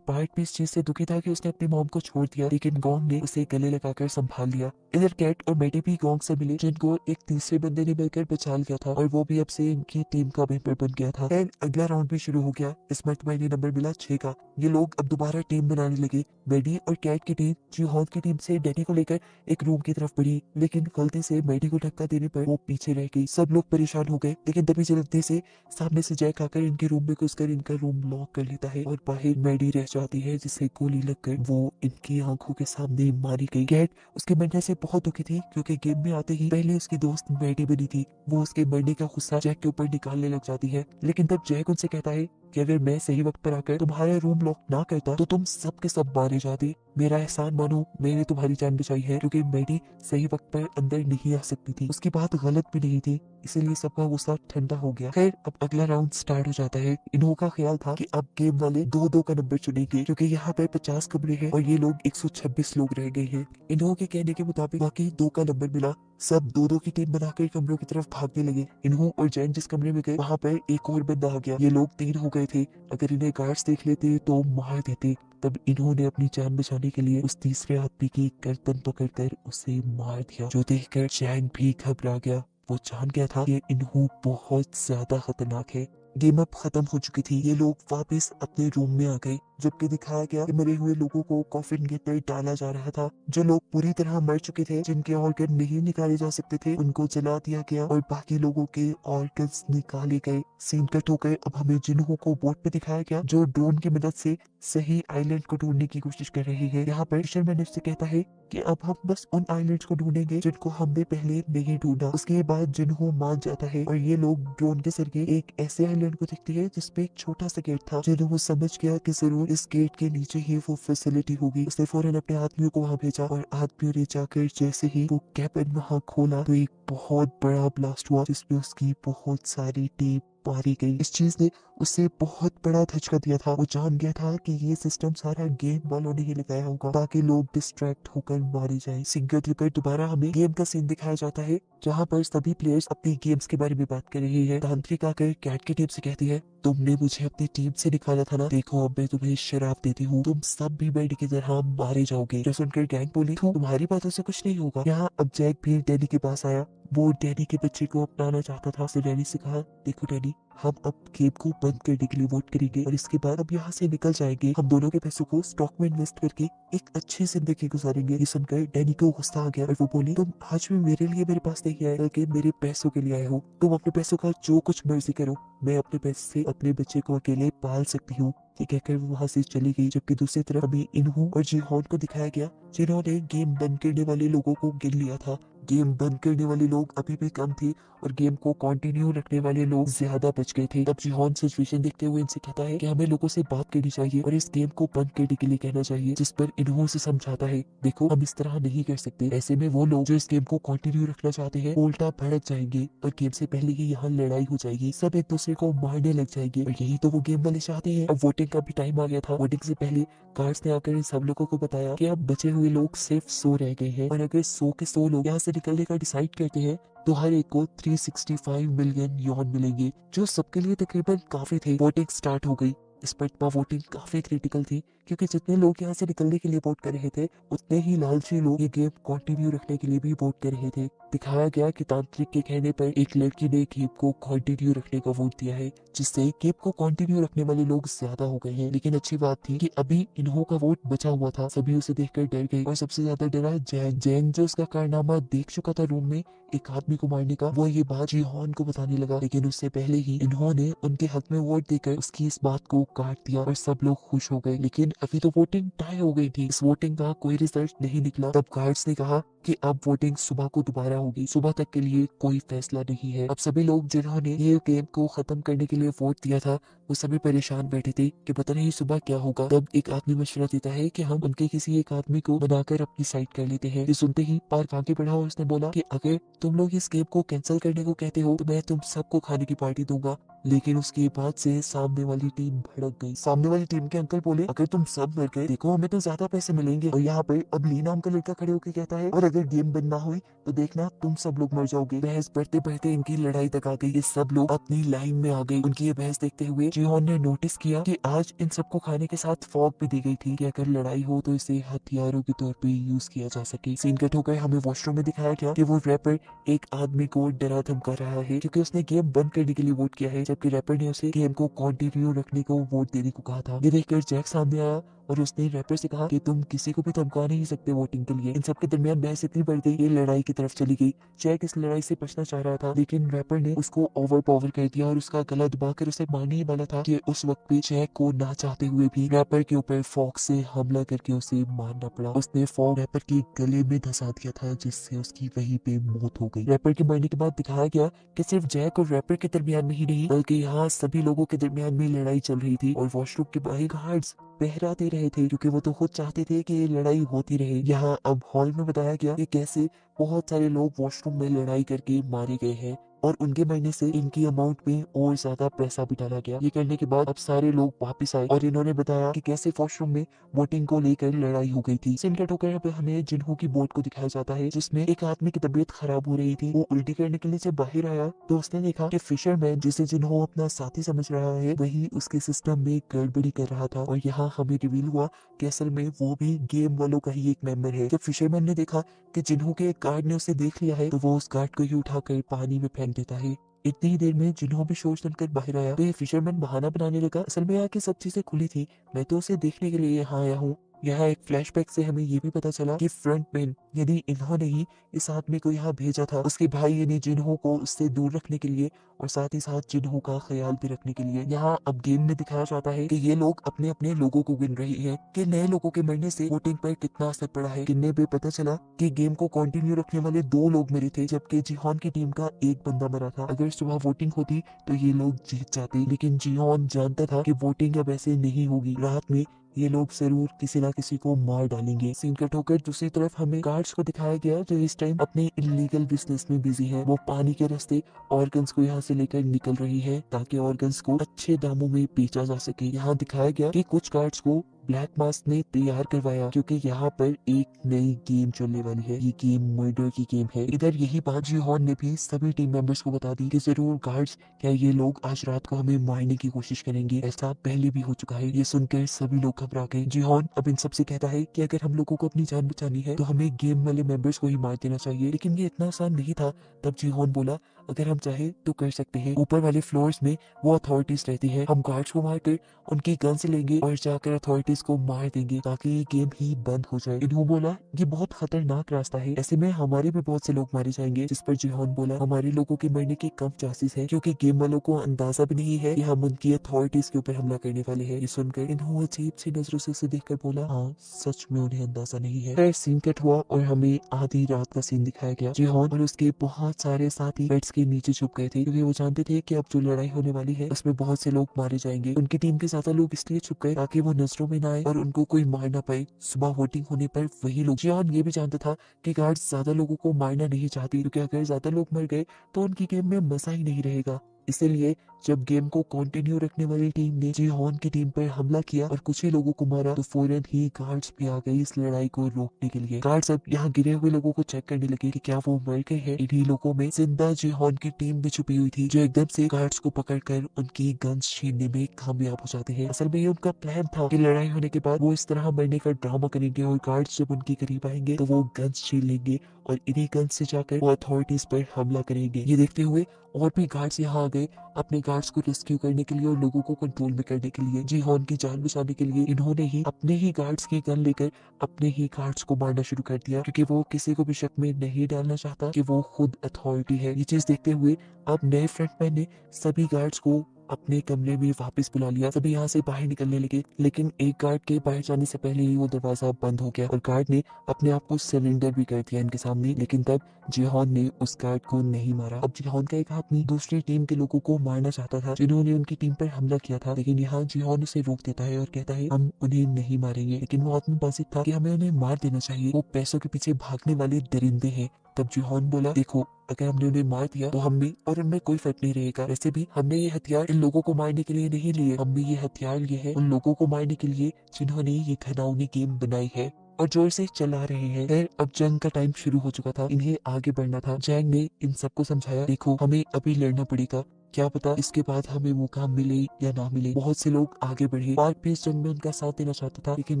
पार्क भी इस चीज से दुखी था कि उसने अपनी मॉम को छोड़ दिया, लेकिन गोंग ने उसे गले लगाकर संभाल लिया। इधर कैट और मैडी भी गोंग से मिले, जिनको एक तीसरे बंदे ने मिलकर बचा लिया था और वो भी अब से इनकी टीम का मेंबर बन गया था। फिर अगला राउंड भी शुरू हो गया। इस मरतबा इन्हें नंबर मिला 6 का। ये लोग अब दोबारा टीम बनाने लगे। मैडी और कैट की टीम जिहोन की टीम से डैनी को लेकर एक रूम की तरफ बढ़ी, लेकिन गलती से मैडी को धक्का देने पर वो पीछे रह गई। सब लोग परेशान हो गए, लेकिन तभी जल्दी से सामने से जैक आकर इनके रूम में घुसकर इनका रूम लॉक कर लेता है और बाहर मैडी रह जाती है, जिसे गोली लगकर वो इनकी आंखों के सामने मारी गई। कैट उसके मरने से बहुत दुखी थी, क्योंकि गेम में आते ही पहले उसकी दोस्त मैडी बनी थी। वो उसके मरने का गुस्सा जैक के ऊपर निकालने लग जाती है, लेकिन तब जैक उनसे कहता है कि अगर मैं सही वक्त पर आकर तुम्हारा रूम लॉक ना करता तो तुम सब के सब मारे जाते। मेरा एहसान मानो, मैंने तुम्हारी जान बचाई है, क्योंकि मैडी सही वक्त पर अंदर नहीं आ सकती थी। उसकी बात गलत भी नहीं थी, इसीलिए सबका गुस्सा ठंडा हो गया। खैर अब अगला राउंड स्टार्ट हो जाता है। इन्हों का ख्याल था कि अब गेम वाले 2-2 का नंबर चुनेंगे, क्योंकि यहाँ पे 50 कमरे हैं और ये लोग 126 लोग रह गए हैं। इन्हों के कहने के मुताबिक बाकी 2 का नंबर मिला। सब 2-2 की टीम बनाकर कमरों की तरफ भागने लगे। इन्हों और जैन जिस कमरे में गए वहाँ पर एक और बंदा आ गया। ये लोग 3 हो गए थे। अगर इन्हें गार्ड्स देख लेते तो मार देते। तब इन्होंने अपनी जान बचाने के लिए उस तीसरे आदमी की गर्दन पकड़कर उसे मार दिया, जो देखकर चैंग भी घबरा गया। वो जान गया था कि इन्हों बहुत ज्यादा खतरनाक है। गेम अब खत्म हो चुकी थी। ये लोग वापस अपने रूम में आ गए, जबकि दिखाया गया कि मरे हुए लोगों को कॉफिन के अंदर डाला जा रहा था। जो लोग पूरी तरह मर चुके थे, जिनके ऑर्गन नहीं निकाले जा सकते थे, उनको जला दिया गया और बाकी लोगों के ऑर्गन्स निकाले गए। सीन कट हो गए। अब हमें जिन्हों को बोट पे दिखाया गया, जो ड्रोन की मदद से सही आइलैंड को ढूंढने की कोशिश कर रही है। यहाँ पर फिशरमैन इससे कहता है कि अब हम बस उन आइलैंड्स को ढूंढेंगे जिनको हमने पहले नहीं ढूंढा। उसके बाद जिन्हों मान जाता है और ये लोग ड्रोन के जरिए एक ऐसे आइलैंड को देखते हैं जिसपे एक छोटा सा गेट था। जिन्हों समझ गया कि जरूर इस गेट के नीचे ही वो फैसिलिटी होगी। उसने फौरन अपने आदमियों को वहाँ भेजा और आदमियों ने जाकर जैसे ही वो कैबिन वहाँ खोला तो एक बहुत बड़ा ब्लास्ट हुआ, जिसमें उसकी बहुत सारी टीम मारी गई। इस चीज ने उसे बहुत बड़ा धचका दिया था। वो जान गया था कि ये सिस्टम सारा गेम वालों ने ही लगाया होगा, ताकि लोग डिस्ट्रैक्ट होकर मारे जाएं। सिंगल ट्रिपर दोबारा हमें गेम का सीन दिखाया जाता है, जहाँ पर सभी प्लेयर्स अपनी गेम्स के बारे में बात कर रहे हैं। तांत्रिक आकर कैट की टीम से कहती है, तुमने मुझे अपनी टीम से निकाला था ना, देखो अब मैं तुम्हें शराब देती हूँ, तुम सब भी मेडी की तरह मारे जाओगे। जो सुनकर गैंग बोली, तुम्हारी बातों से कुछ नहीं होगा। यहाँ अब जैक भी डैनी के पास आया। वो डैनी के बच्चे को अपनाना चाहता था। उसने डैनी से कहा, देखो डैनी, हम अब गेम को बंद करने के लिए वोट करेंगे और इसके बाद अब यहाँ से निकल जाएंगे। हम दोनों के पैसों को स्टॉक में इन्वेस्ट करके एक अच्छी जिंदगी गुजारेंगे। ये सुनकर डैनी को गुस्सा आ गया और वो बोली, तुम आज भी मेरे लिए मेरे पास नहीं आए, बल्कि मेरे पैसों के लिए आए हो। तुम अपने पैसों का जो कुछ मर्जी करो, मैं अपने पैसे से अपने बच्चे को अकेले पाल सकती हूँ। ये कहकर वो वहाँ से चली गई। जबकि दूसरी तरफ अभी इन्हों और जिहोन को दिखाया गया, जिन्होंने गेम बंद करने वाले लोगों को गिन लिया था। गेम बंद करने वाले लोग अभी भी कम थे और गेम को कंटिन्यू रखने वाले लोग ज्यादा बचे। बच गए थे। तब जिहोन सिचुएशन देखते हुए इनसे कहता है कि हमें लोगों से बात करनी चाहिए और इस गेम को बंद करने के लिए कहना चाहिए, जिस पर इन्हों से समझाता है देखो हम इस तरह नहीं कर सकते। ऐसे में वो लोग जो इस गेम को कंटिन्यू रखना चाहते हैं उल्टा भड़क जाएंगे और गेम से पहले ही यहाँ लड़ाई हो जाएगी, सब एक दूसरे को मारने लग जाएंगे और यही तो वो गेम वाले चाहते हैं। अब वोटिंग का भी टाइम आ गया था। वोटिंग से पहले गार्ड्स ने आकर इन सब लोगों को बताया कि अब बचे हुए लोग सिर्फ 100 रह गए हैं और अगर 100 के 100 लोग यहाँ से निकलने का डिसाइड करते हैं तो हर एक को 365 मिलियन यौन मिलेंगे, जो सबके लिए तकरीबन काफी थे। वोटिंग स्टार्ट हो गई। इस पर वोटिंग काफी क्रिटिकल थी क्योंकि जितने लोग यहाँ से निकलने के लिए वोट कर रहे थे उतने ही लालची लोग ये गेम कंटिन्यू रखने के लिए भी वोट कर रहे थे। दिखाया गया कि तांत्रिक के कहने पर एक लड़की ने गेम को कंटिन्यू रखने का वोट दिया है, जिससे गेम को कंटिन्यू रखने वाले लोग ज्यादा हो गए हैं। लेकिन अच्छी बात थी कि अभी इन्हों का वोट बचा हुआ था। सभी उसे देखकर डर गए और सबसे ज्यादा डरा जैंग। जैंग जो उसका कारनामा देख चुका था रूम में एक आदमी को मारने का, वो ये बात जिहोन को बताने लगा। लेकिन उससे पहले ही इन्होंने उनके हक में वोट देकर उसकी इस बात को काट दिया और सब लोग खुश हो गए। लेकिन अभी तो वोटिंग टाई हो गई थी, इस वोटिंग का कोई रिजल्ट नहीं निकला। तब गार्ड्स ने कहा कि अब वोटिंग सुबह को दोबारा होगी, सुबह तक के लिए कोई फैसला नहीं है। अब सभी लोग जिन्होंने ये गेम को खत्म करने के लिए वोट दिया था वो सभी परेशान बैठे थे कि पता नहीं सुबह क्या होगा। तब एक आदमी मशवरा देता है कि हम उनके किसी एक आदमी को बनाकर अपनी साइड कर लेते हैं। ये सुनते ही पार्क आगे बढ़ा और उसने बोला कि अगर तुम लोग इस गेम को कैंसिल करने को कहते हो तो मैं तुम सबको खाने की पार्टी दूंगा। लेकिन उसकी बात से सामने वाली टीम भड़क गई। सामने वाली टीम के अंकल बोले अगर तुम सब मर गए देखो हमें तो ज्यादा पैसे मिलेंगे। और यहाँ पे अब ली नाम का लड़का खड़े होकर कहता है और अगर गेम बंद ना हुई तो देखना तुम सब लोग मर जाओगे। बहस बढ़ते बढ़ते इनकी लड़ाई तक आ गई। ये सब लोग अपनी लाइन में आ गए। उनकी ये बहस देखते हुए जिहोन ने नोटिस किया कि आज इन सबको खाने के साथ फॉग भी दी गई थी कि अगर लड़ाई हो तो इसे हथियारों के तौर पे यूज किया जा सके। सीन कट होकर हमें वॉशरूम में दिखाया गया कि वो रैपर एक आदमी को डरा धमका रहा है क्योंकि उसने गेम बंद करने के लिए वोट किया है, जबकि रैपर ने उसे गेम को कंटिन्यू रखने को वोट देने को कहा था। ये देखकर जैक सामने आया और उसने रैपर से कहा कि तुम किसी को भी धमका नहीं सकते वोटिंग के लिए। इन सब के दरमियान बहस इतनी बढ़ गई ये लड़ाई की तरफ चली गई। जैक इस लड़ाई से बचना चाह रहा था लेकिन रैपर ने उसको ओवर पावर कर दिया और उसका गला दबाकर उसे मारने ही वाला था कि उस वक्त पे जैक को ना चाहते हुए भी रैपर के ऊपर फॉग से हमला करके उसे मारना पड़ा। उसने फॉग रैपर के गले में धंसा दिया था जिससे उसकी वहीं पे मौत हो गई। रैपर के मरने के बाद दिखाया गया कि सिर्फ जैक और रैपर के दरमियान में ही नहीं बल्कि यहाँ सभी लोगों के दरमियान में लड़ाई चल रही थी और वॉशरूम के बाहर गार्ड्स पहरा दे रहे थे क्योंकि वो तो खुद चाहते थे कि ये लड़ाई होती रहे। यहाँ अब हॉल में बताया गया कि कैसे बहुत सारे लोग वॉशरूम में लड़ाई करके मारे गए हैं और उनके मरने से इनकी अमाउंट में और ज्यादा पैसा भी डाला गया। ये करने के बाद अब सारे लोग वापस आए और इन्होंने बताया कि कैसे वॉशरूम में वोटिंग को लेकर लड़ाई हो गई थी। सीन कट होकर यहाँ पे हमें जिन्हों की बोट को दिखाया जाता है जिसमें एक आदमी की तबीयत खराब हो रही थी। वो उल्टी करने के लिए जब बाहर आया तो उसने देखा कि फिशरमैन जिसे जिन्हों अपना साथी समझ रहा है वही उसके सिस्टम में गड़बड़ी कर रहा था और यहाँ हमें रिवील हुआ कि असल में वो भी गेम वालों का ही एक मेंबर है। जब फिशरमैन ने देखा कि जिन्हों के एक गार्ड ने उसे देख लिया है तो वो उस गार्ड को ही उठाकर पानी में फेंक देता है। इतनी ही देर में जिन्हों भी शोर सुनकर बाहर आया तो ये फिशरमैन बहाना बनाने लगा असल में यहाँ की सब चीजें खुली थी, मैं तो उसे देखने के लिए यहाँ आया हूँ। यहाँ एक फ्लैशबैक से हमें ये भी पता चला कि फ्रंटमैन यानी इन्होंने ही इस आदमी को यहाँ भेजा था उसके भाई यानी जिन्हों को उससे दूर रखने के लिए और साथ ही साथ जिन्हों का ख्याल भी रखने के लिए। यहाँ अब गेम में दिखाया जाता है कि ये लोग अपने अपने लोगों को गिन रहे हैं कि नए लोगों के मरने से वोटिंग पर कितना असर पड़ा है। गिनने पे पता चला कि गेम को कंटिन्यू रखने वाले 2 लोग मरे थे जबकि जिहोन की टीम का एक बंदा मरा था। अगर सुबह वोटिंग होती तो ये लोग जीत जाते लेकिन जिहोन जानता था कि वोटिंग अब ऐसे नहीं होगी, रात में ये लोग जरूर किसी ना किसी को मार डालेंगे। सीन कट होकर दूसरी तरफ हमें गार्ड्स को दिखाया गया जो इस टाइम अपने इलीगल बिजनेस में बिजी है। वो पानी के रास्ते ऑर्गन्स को यहाँ से लेकर निकल रही है ताकि ऑर्गन्स को अच्छे दामों में बेचा जा सके। यहाँ दिखाया गया कि कुछ गार्ड्स को ब्लैक मास्क ने तैयार करवाया क्योंकि यहाँ पर एक नई गेम चलने वाली है। ये गेम मर्डर की गेम है। इधर यही बात जिहोन ने भी सभी टीम मेंबर्स को बता दी कि जरूर गार्ड्स क्या ये लोग आज रात को हमें मारने की कोशिश करेंगे, ऐसा पहले भी हो चुका है। ये सुनकर सभी लोग घबरा गए। जिहोन अब इन सबसे कहता है कि अगर हम लोगों को अपनी जान बचानी है तो हमें गेम वाले मेंबर्स को ही मार देना चाहिए। लेकिन ये इतना आसान नहीं था। तब जिहोन बोला अगर हम चाहे तो कर सकते हैं। ऊपर वाले फ्लोर्स में वो अथॉरिटीज रहती है, हम गार्ड्स को मारकर उनकी गन से लेंगे और जाकर अथॉरिटीज को मार देंगे ताकि ये गेम ही बंद हो जाए। इन्हों बोला ये बहुत खतरनाक रास्ता है, ऐसे में हमारे भी बहुत से लोग मारे जाएंगे। जिस पर जिहोन बोला हमारे लोगों के मरने के कम चांसेस है क्योंकि गेम वालों को अंदाजा भी नहीं है कि हम उनकी अथॉरिटीज के ऊपर हमला करने वाले हैं। ये सुनकर इन्हों अजीब सी नजरों से उसे देखकर बोला हाँ सच में उन्हें अंदाजा नहीं है। फिर सीन कट हुआ और हमें आधी रात का सीन दिखाया गया। जिहोन और उसके बहुत सारे साथी बेड्स के नीचे छुप गए थे क्योंकि वो जानते थे कि अब जो लड़ाई होने वाली है उसमें बहुत से लोग मारे जाएंगे। उनकी टीम के ज्यादा लोग इसलिए छुप गए ताकि वो नजरों में ना आए और उनको कोई मार ना पाए। सुबह वोटिंग होने पर वही लोग, जियान ये भी जानता था कि गार्ड्स ज्यादा लोगों को मारना नहीं चाहती क्योंकि अगर ज्यादा लोग मर गए तो उनकी गेम में मजा ही नहीं रहेगा। इसीलिए जब गेम को कंटिन्यू रखने वाली टीम ने जिहोन की टीम पर हमला किया और कुछ ही लोगों को मारा तो फौरन ही गार्ड्स भी आ गए इस लड़ाई को रोकने के लिए। गार्ड्स अब यहाँ गिरे हुए लोगों को चेक करने लगे कि क्या वो मर गए हैं। इन्हीं लोगों में जिंदा जिहोन की टीम भी छुपी हुई थी जो एकदम से गार्ड्स को पकड़कर उनकी गन्स छीनने में कामयाब हो जाते हैं। असल में ये उनका प्लान था कि लड़ाई होने के बाद वो इस तरह मरने का ड्रामा करेंगे और गार्ड्स जब उनके करीब आएंगे तो वो गन्स छीन लेंगे और इन्हीं गन्स से जाकर वो अथॉरिटीज पर हमला करेंगे। ये देखते हुए और भी गार्ड्स यहाँ आ गए अपने गार्ड्स को रेस्क्यू करने के लिए और लोगों को कंट्रोल में करने के लिए। जिहोन की जान बचाने के लिए इन्होंने ही अपने ही गार्ड्स की गन लेकर अपने ही गार्ड्स को मारना शुरू कर दिया क्योंकि वो किसी को भी शक में नहीं डालना चाहता कि वो खुद अथॉरिटी है। ये चीज देखते हुए अब नए फ्रंटमैन ने सभी गार्ड्स को अपने कमरे में वापस बुला लिया। सभी यहाँ से बाहर निकलने लगे लेकिन एक गार्ड के बाहर जाने से पहले ही वो दरवाजा बंद हो गया और गार्ड ने अपने आप को सरेंडर भी कर दिया इनके सामने। लेकिन तब जिहोन ने उस गार्ड को नहीं मारा। अब जिहोन का एक आदमी दूसरी टीम के लोगों को मारना चाहता था जिन्होंने उनकी टीम पर हमला किया था, लेकिन यहाँ जिहोन उसे रोक देता है और कहता है हम उन्हें नहीं मारेंगे। लेकिन वो आदमी बाजिद था कि हमें उन्हें मार देना चाहिए, वो पैसों के पीछे भागने वाले दरिंदे हैं। तब जिहोन बोला देखो अगर हमने उन्हें मार दिया तो हम भी और उनमें कोई फर्क नहीं रहेगा। वैसे भी हमने ये हथियार इन लोगों को मारने के लिए नहीं लिए, हमने ये हथियार लिए है उन लोगों को मारने के लिए जिन्होंने ये घिनौनी गेम बनाई है और जो इसे चला रहे हैं। खैर अब जंग का टाइम शुरू हो चुका था, इन्हें आगे बढ़ना था। जैंग ने इन सबको समझाया देखो हमें अभी लड़ना पड़ेगा, क्या पता इसके बाद हमें वो काम मिले या ना मिले। बहुत से लोग आगे बढ़े, पार्क भी इस जंग में उनका साथ देना चाहता था लेकिन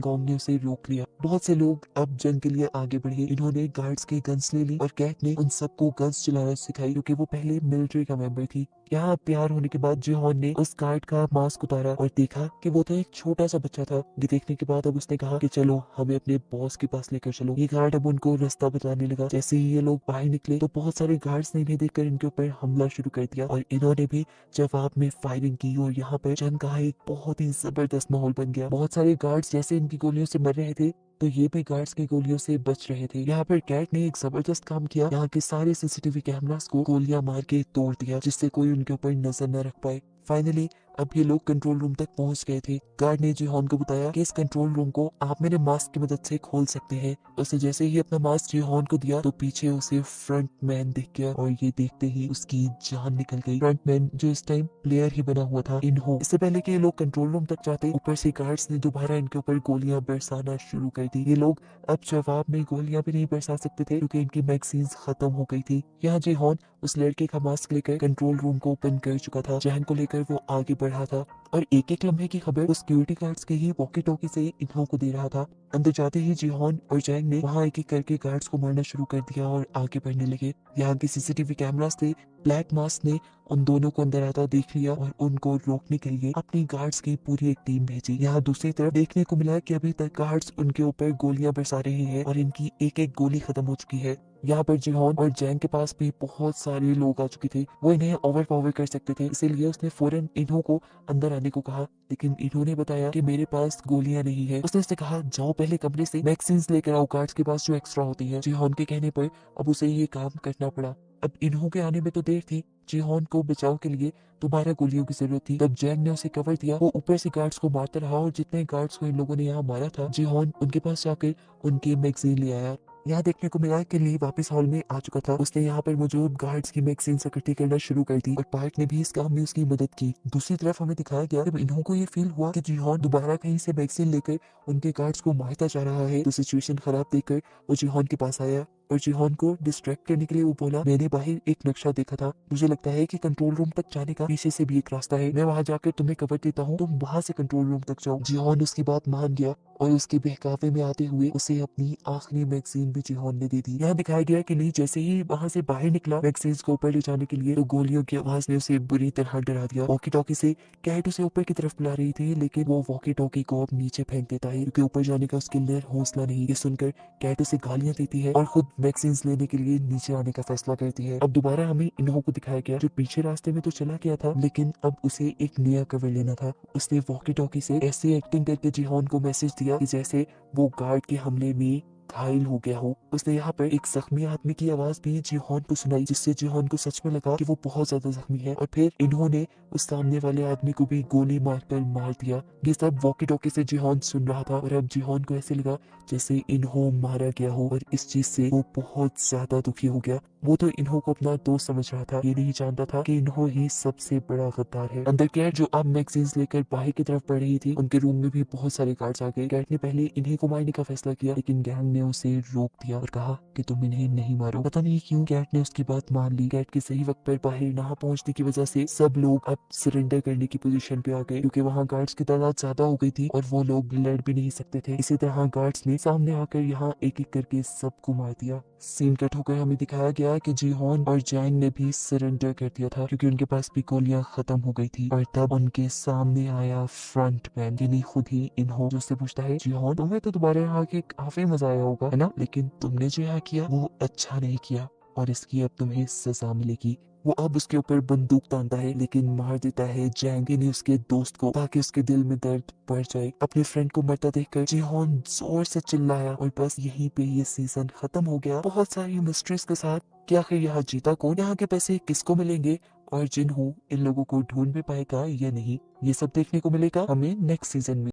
गॉन्ग ने उसे रोक लिया। बहुत से लोग अब जंग के लिए आगे बढ़े, इन्होंने गार्ड्स की गन्स ले ली और कैट ने उन सबको गन्स चलाना सिखाई क्योंकि वो पहले मिलिट्री का मेंबर थी। यहाँ प्यार होने के बाद जिहोन ने उस गार्ड का मास्क उतारा और देखा कि वो तो एक छोटा सा बच्चा था। ये देखने के बाद अब उसने कहा कि चलो हमें अपने बॉस के पास लेकर चलो। ये गार्ड अब उनको रास्ता बताने लगा। जैसे ही ये लोग बाहर निकले तो बहुत सारे गार्ड्स ने इन्हें देखकर इनके ऊपर हमला शुरू कर दिया और इन्होंने भी जवाब में फायरिंग की और यहाँ पर जंग का एक बहुत ही जबरदस्त माहौल बन गया। बहुत सारे गार्ड्स जैसे इनकी गोलियों से मर रहे थे तो ये भी गार्ड्स की गोलियों से बच रहे थे। यहाँ पर कैट ने एक जबरदस्त काम किया, यहाँ के सारे सीसीटीवी कैमरास को गोलियां मार के तोड़ दिया जिससे कोई उनके ऊपर नजर न रख पाए। फाइनली अब ये लोग कंट्रोल रूम तक पहुंच गए थे। गार्ड ने जिहोन को बताया कि इस कंट्रोल रूम को आप मेरे मास्क की मदद से खोल सकते हैं। उसे जैसे ही अपना मास्क जिहोन को दिया तो पीछे उसे फ्रंट मैन दिख गया और ये देखते ही उसकी जान निकल गई। फ्रंट मैन जो इस टाइम प्लेयर ही बना हुआ था इन्हो। इससे पहले कि ये लोग कंट्रोल रूम तक जाते ऊपर से गार्ड्स ने दोबारा इनके ऊपर गोलियां बरसाना शुरू कर दी। ये लोग अब जवाब में गोलियां भी नहीं बरसा सकते थे क्योंकि इनकी मैगजीन खत्म हो गई थी। यहाँ जिहोन उस लड़के का मास्क लेकर कंट्रोल रूम को ओपन कर चुका था, जहन को लेकर वो आगे बढ़ा था और एक एक लम्हे की खबर वो सिक्योरिटी गार्ड्स के ही वॉकी टॉकी से इन्हों को दे रहा था। अंदर जाते ही जिहोन और जैंग ने वहां एक एक करके गार्ड्स को मारना शुरू कर दिया और आगे बढ़ने लगे। यहाँ के सीसीटीवी कैमरास से ब्लैक मास्क ने उन दोनों को अंदर आता देख लिया और उनको रोकने के लिए अपनी गार्ड्स की पूरी एक टीम भेजी। यहाँ दूसरी तरफ देखने को मिला कि अभी तक गार्ड्स उनके ऊपर गोलियां बरसा रहे हैं और इनकी एक एक गोली खत्म हो चुकी है। यहाँ पर जिहोन और जैंग के पास भी बहुत सारे लोग आ चुके थे, वो इन्हें ओवरपावर कर सकते थे, इसीलिए उसने फौरन इन्हों को अंदर आने को कहा। लेकिन इन्होंने बताया कि मेरे पास गोलियां नहीं है। उसने उससे कहा जाओ पहले कमरे से मैगजीन्स लेकर आओ गार्ड्स के पास जो एक्स्ट्रा होती है। जिहोन के कहने पर अब उसे ये काम करना पड़ा। अब इन्हों के आने में तो देर थी, जिहोन को बचाव के लिए दोबारा गोलियों की जरूरत थी। तब जैंग ने उसे कवर दिया, वो ऊपर से गार्ड्स को मारता रहा और जितने गार्ड्स को इन लोगों ने यहाँ मारा था जिहोन उनके पास जाकर उनकी मैगजीन ले आया। यहाँ देखने को मिला कि ली वापस हॉल में आ चुका था। उसने यहाँ पर मौजूद गार्ड्स की मैगजीन इकट्ठी करना शुरू कर दी और पार्क ने भी इस काम में उसकी मदद की। दूसरी तरफ हमें दिखाया गया जब इन्हों को ये फील हुआ कि जिहोन दोबारा कहीं से मैगजीन लेकर उनके गार्ड्स को मारता जा रहा है तो सिचुएशन खराब देखकर वो जिहोन के पास आया और जिहोन को डिस्ट्रैक्ट करने के लिए वो बोला मैंने बाहर एक नक्शा देखा था, मुझे लगता है कि कंट्रोल रूम तक जाने का पीछे से भी एक रास्ता है, मैं वहां जाकर तुम्हें कवर देता हूँ, तुम वहां से कंट्रोल रूम तक जाओ। जिहोन उसकी बात मान गया और उसके बहकावे में आते हुए उसे अपनी आखिरी मैगजीन भी जिहोन ने दे दी। यहाँ दिखाया गया कि ली जैसे ही वहां से बाहर निकला मैगजीन को ऊपर ले जाने के लिए तो गोलियों की आवाज ने उसे बुरी तरह डरा दिया। वॉकी टॉकी से कैट उसे ऊपर की तरफ बुला रही थी लेकिन वो वॉकी टॉकी को अब नीचे फेंक देता है क्योंकि ऊपर जाने का उसके अंदर हौसला नहीं। ये सुनकर कैट उसे गालियां देती है और खुद मैगजीन लेने के लिए नीचे आने का फैसला करती है। अब दोबारा हमें इन्हों को दिखाया गया जो पीछे रास्ते में तो चला गया था लेकिन अब उसे एक नया कवर लेना था। उसने वॉकी टॉकी से ऐसे एक्टिंग करके जिहोन को मैसेज दिया कि जैसे वो गार्ड के हमले में घायल हो गया हो। उसने यहाँ पर एक जख्मी आदमी की आवाज भी जिहोन को सुनाई, जिससे जिहोन को सच में लगा कि वो बहुत ज्यादा जख्मी है। और फिर इन्होंने उस सामने वाले आदमी को भी गोली मारकर मार दिया। ये सब वॉकी टॉकी से जिहोन सुन रहा था और अब जिहोन को ऐसे लगा जैसे इन्हो मारा गया हो, और इस चीज से वो बहुत ज्यादा दुखी हो गया। वो तो इन्हो को अपना दोस्त समझ रहा था, ये नहीं जानता था कि इन्हो ही सबसे बड़ा गद्दार है। अंदर कैट जो अब मैगजीन्स लेकर बाहर की तरफ बढ़ रही थी, उनके रूम में भी बहुत सारे गार्ड्स आ गए। कैट ने पहले इन्हीं को मारने का फैसला किया, लेकिन गैंग ने उसे रोक दिया और कहा कि तुम इन्हें नहीं मारो। पता नहीं क्यों कैट ने उसकी बात मान ली। कैट के सही वक्त पर बाहर ना पहुंचने की वजह से सब लोग अब सरेंडर करने की पोजीशन पे आ गए, क्योंकि वहाँ गार्ड्स की तादाद ज्यादा हो गई थी और वो लोग लड़ भी नहीं सकते थे। इसी तरह गार्ड्स ने सामने आकर यहाँ एक एक करके सबको मार दिया। सीन कट होकर हमें दिखाया गया कि जीहोन और जैंग ने भी सरेंडर कर दिया था, क्योंकि उनके पास भी गोलियां खत्म हो गई थी। और तब उनके सामने आया फ्रंट मैन, यानी खुद ही इन्हो, जो उससे पूछता है जीहोन तुम्हें तो दोबारा यहाँ आके काफी मजा आया होगा है ना, लेकिन तुमने जो यहाँ किया वो अच्छा नहीं किया और इसकी अब तुम्हें सजा मिलेगी। वो अब उसके ऊपर बंदूक तानता है, लेकिन मार देता है जैंग ने उसके दोस्त को, ताकि उसके दिल में दर्द बढ़ जाए। अपने फ्रेंड को मरता देखकर जिहोन जोर से चिल्लाया और बस यहीं पे ये सीजन खत्म हो गया, बहुत सारी मिस्ट्रीज के साथ। कि आखिर यहाँ जीता कौन, यहाँ के पैसे किसको मिलेंगे, और जिन्हों इन लोगों को ढूंढ भी पाएगा या नहीं, ये सब देखने को मिलेगा हमें नेक्स्ट सीजन में।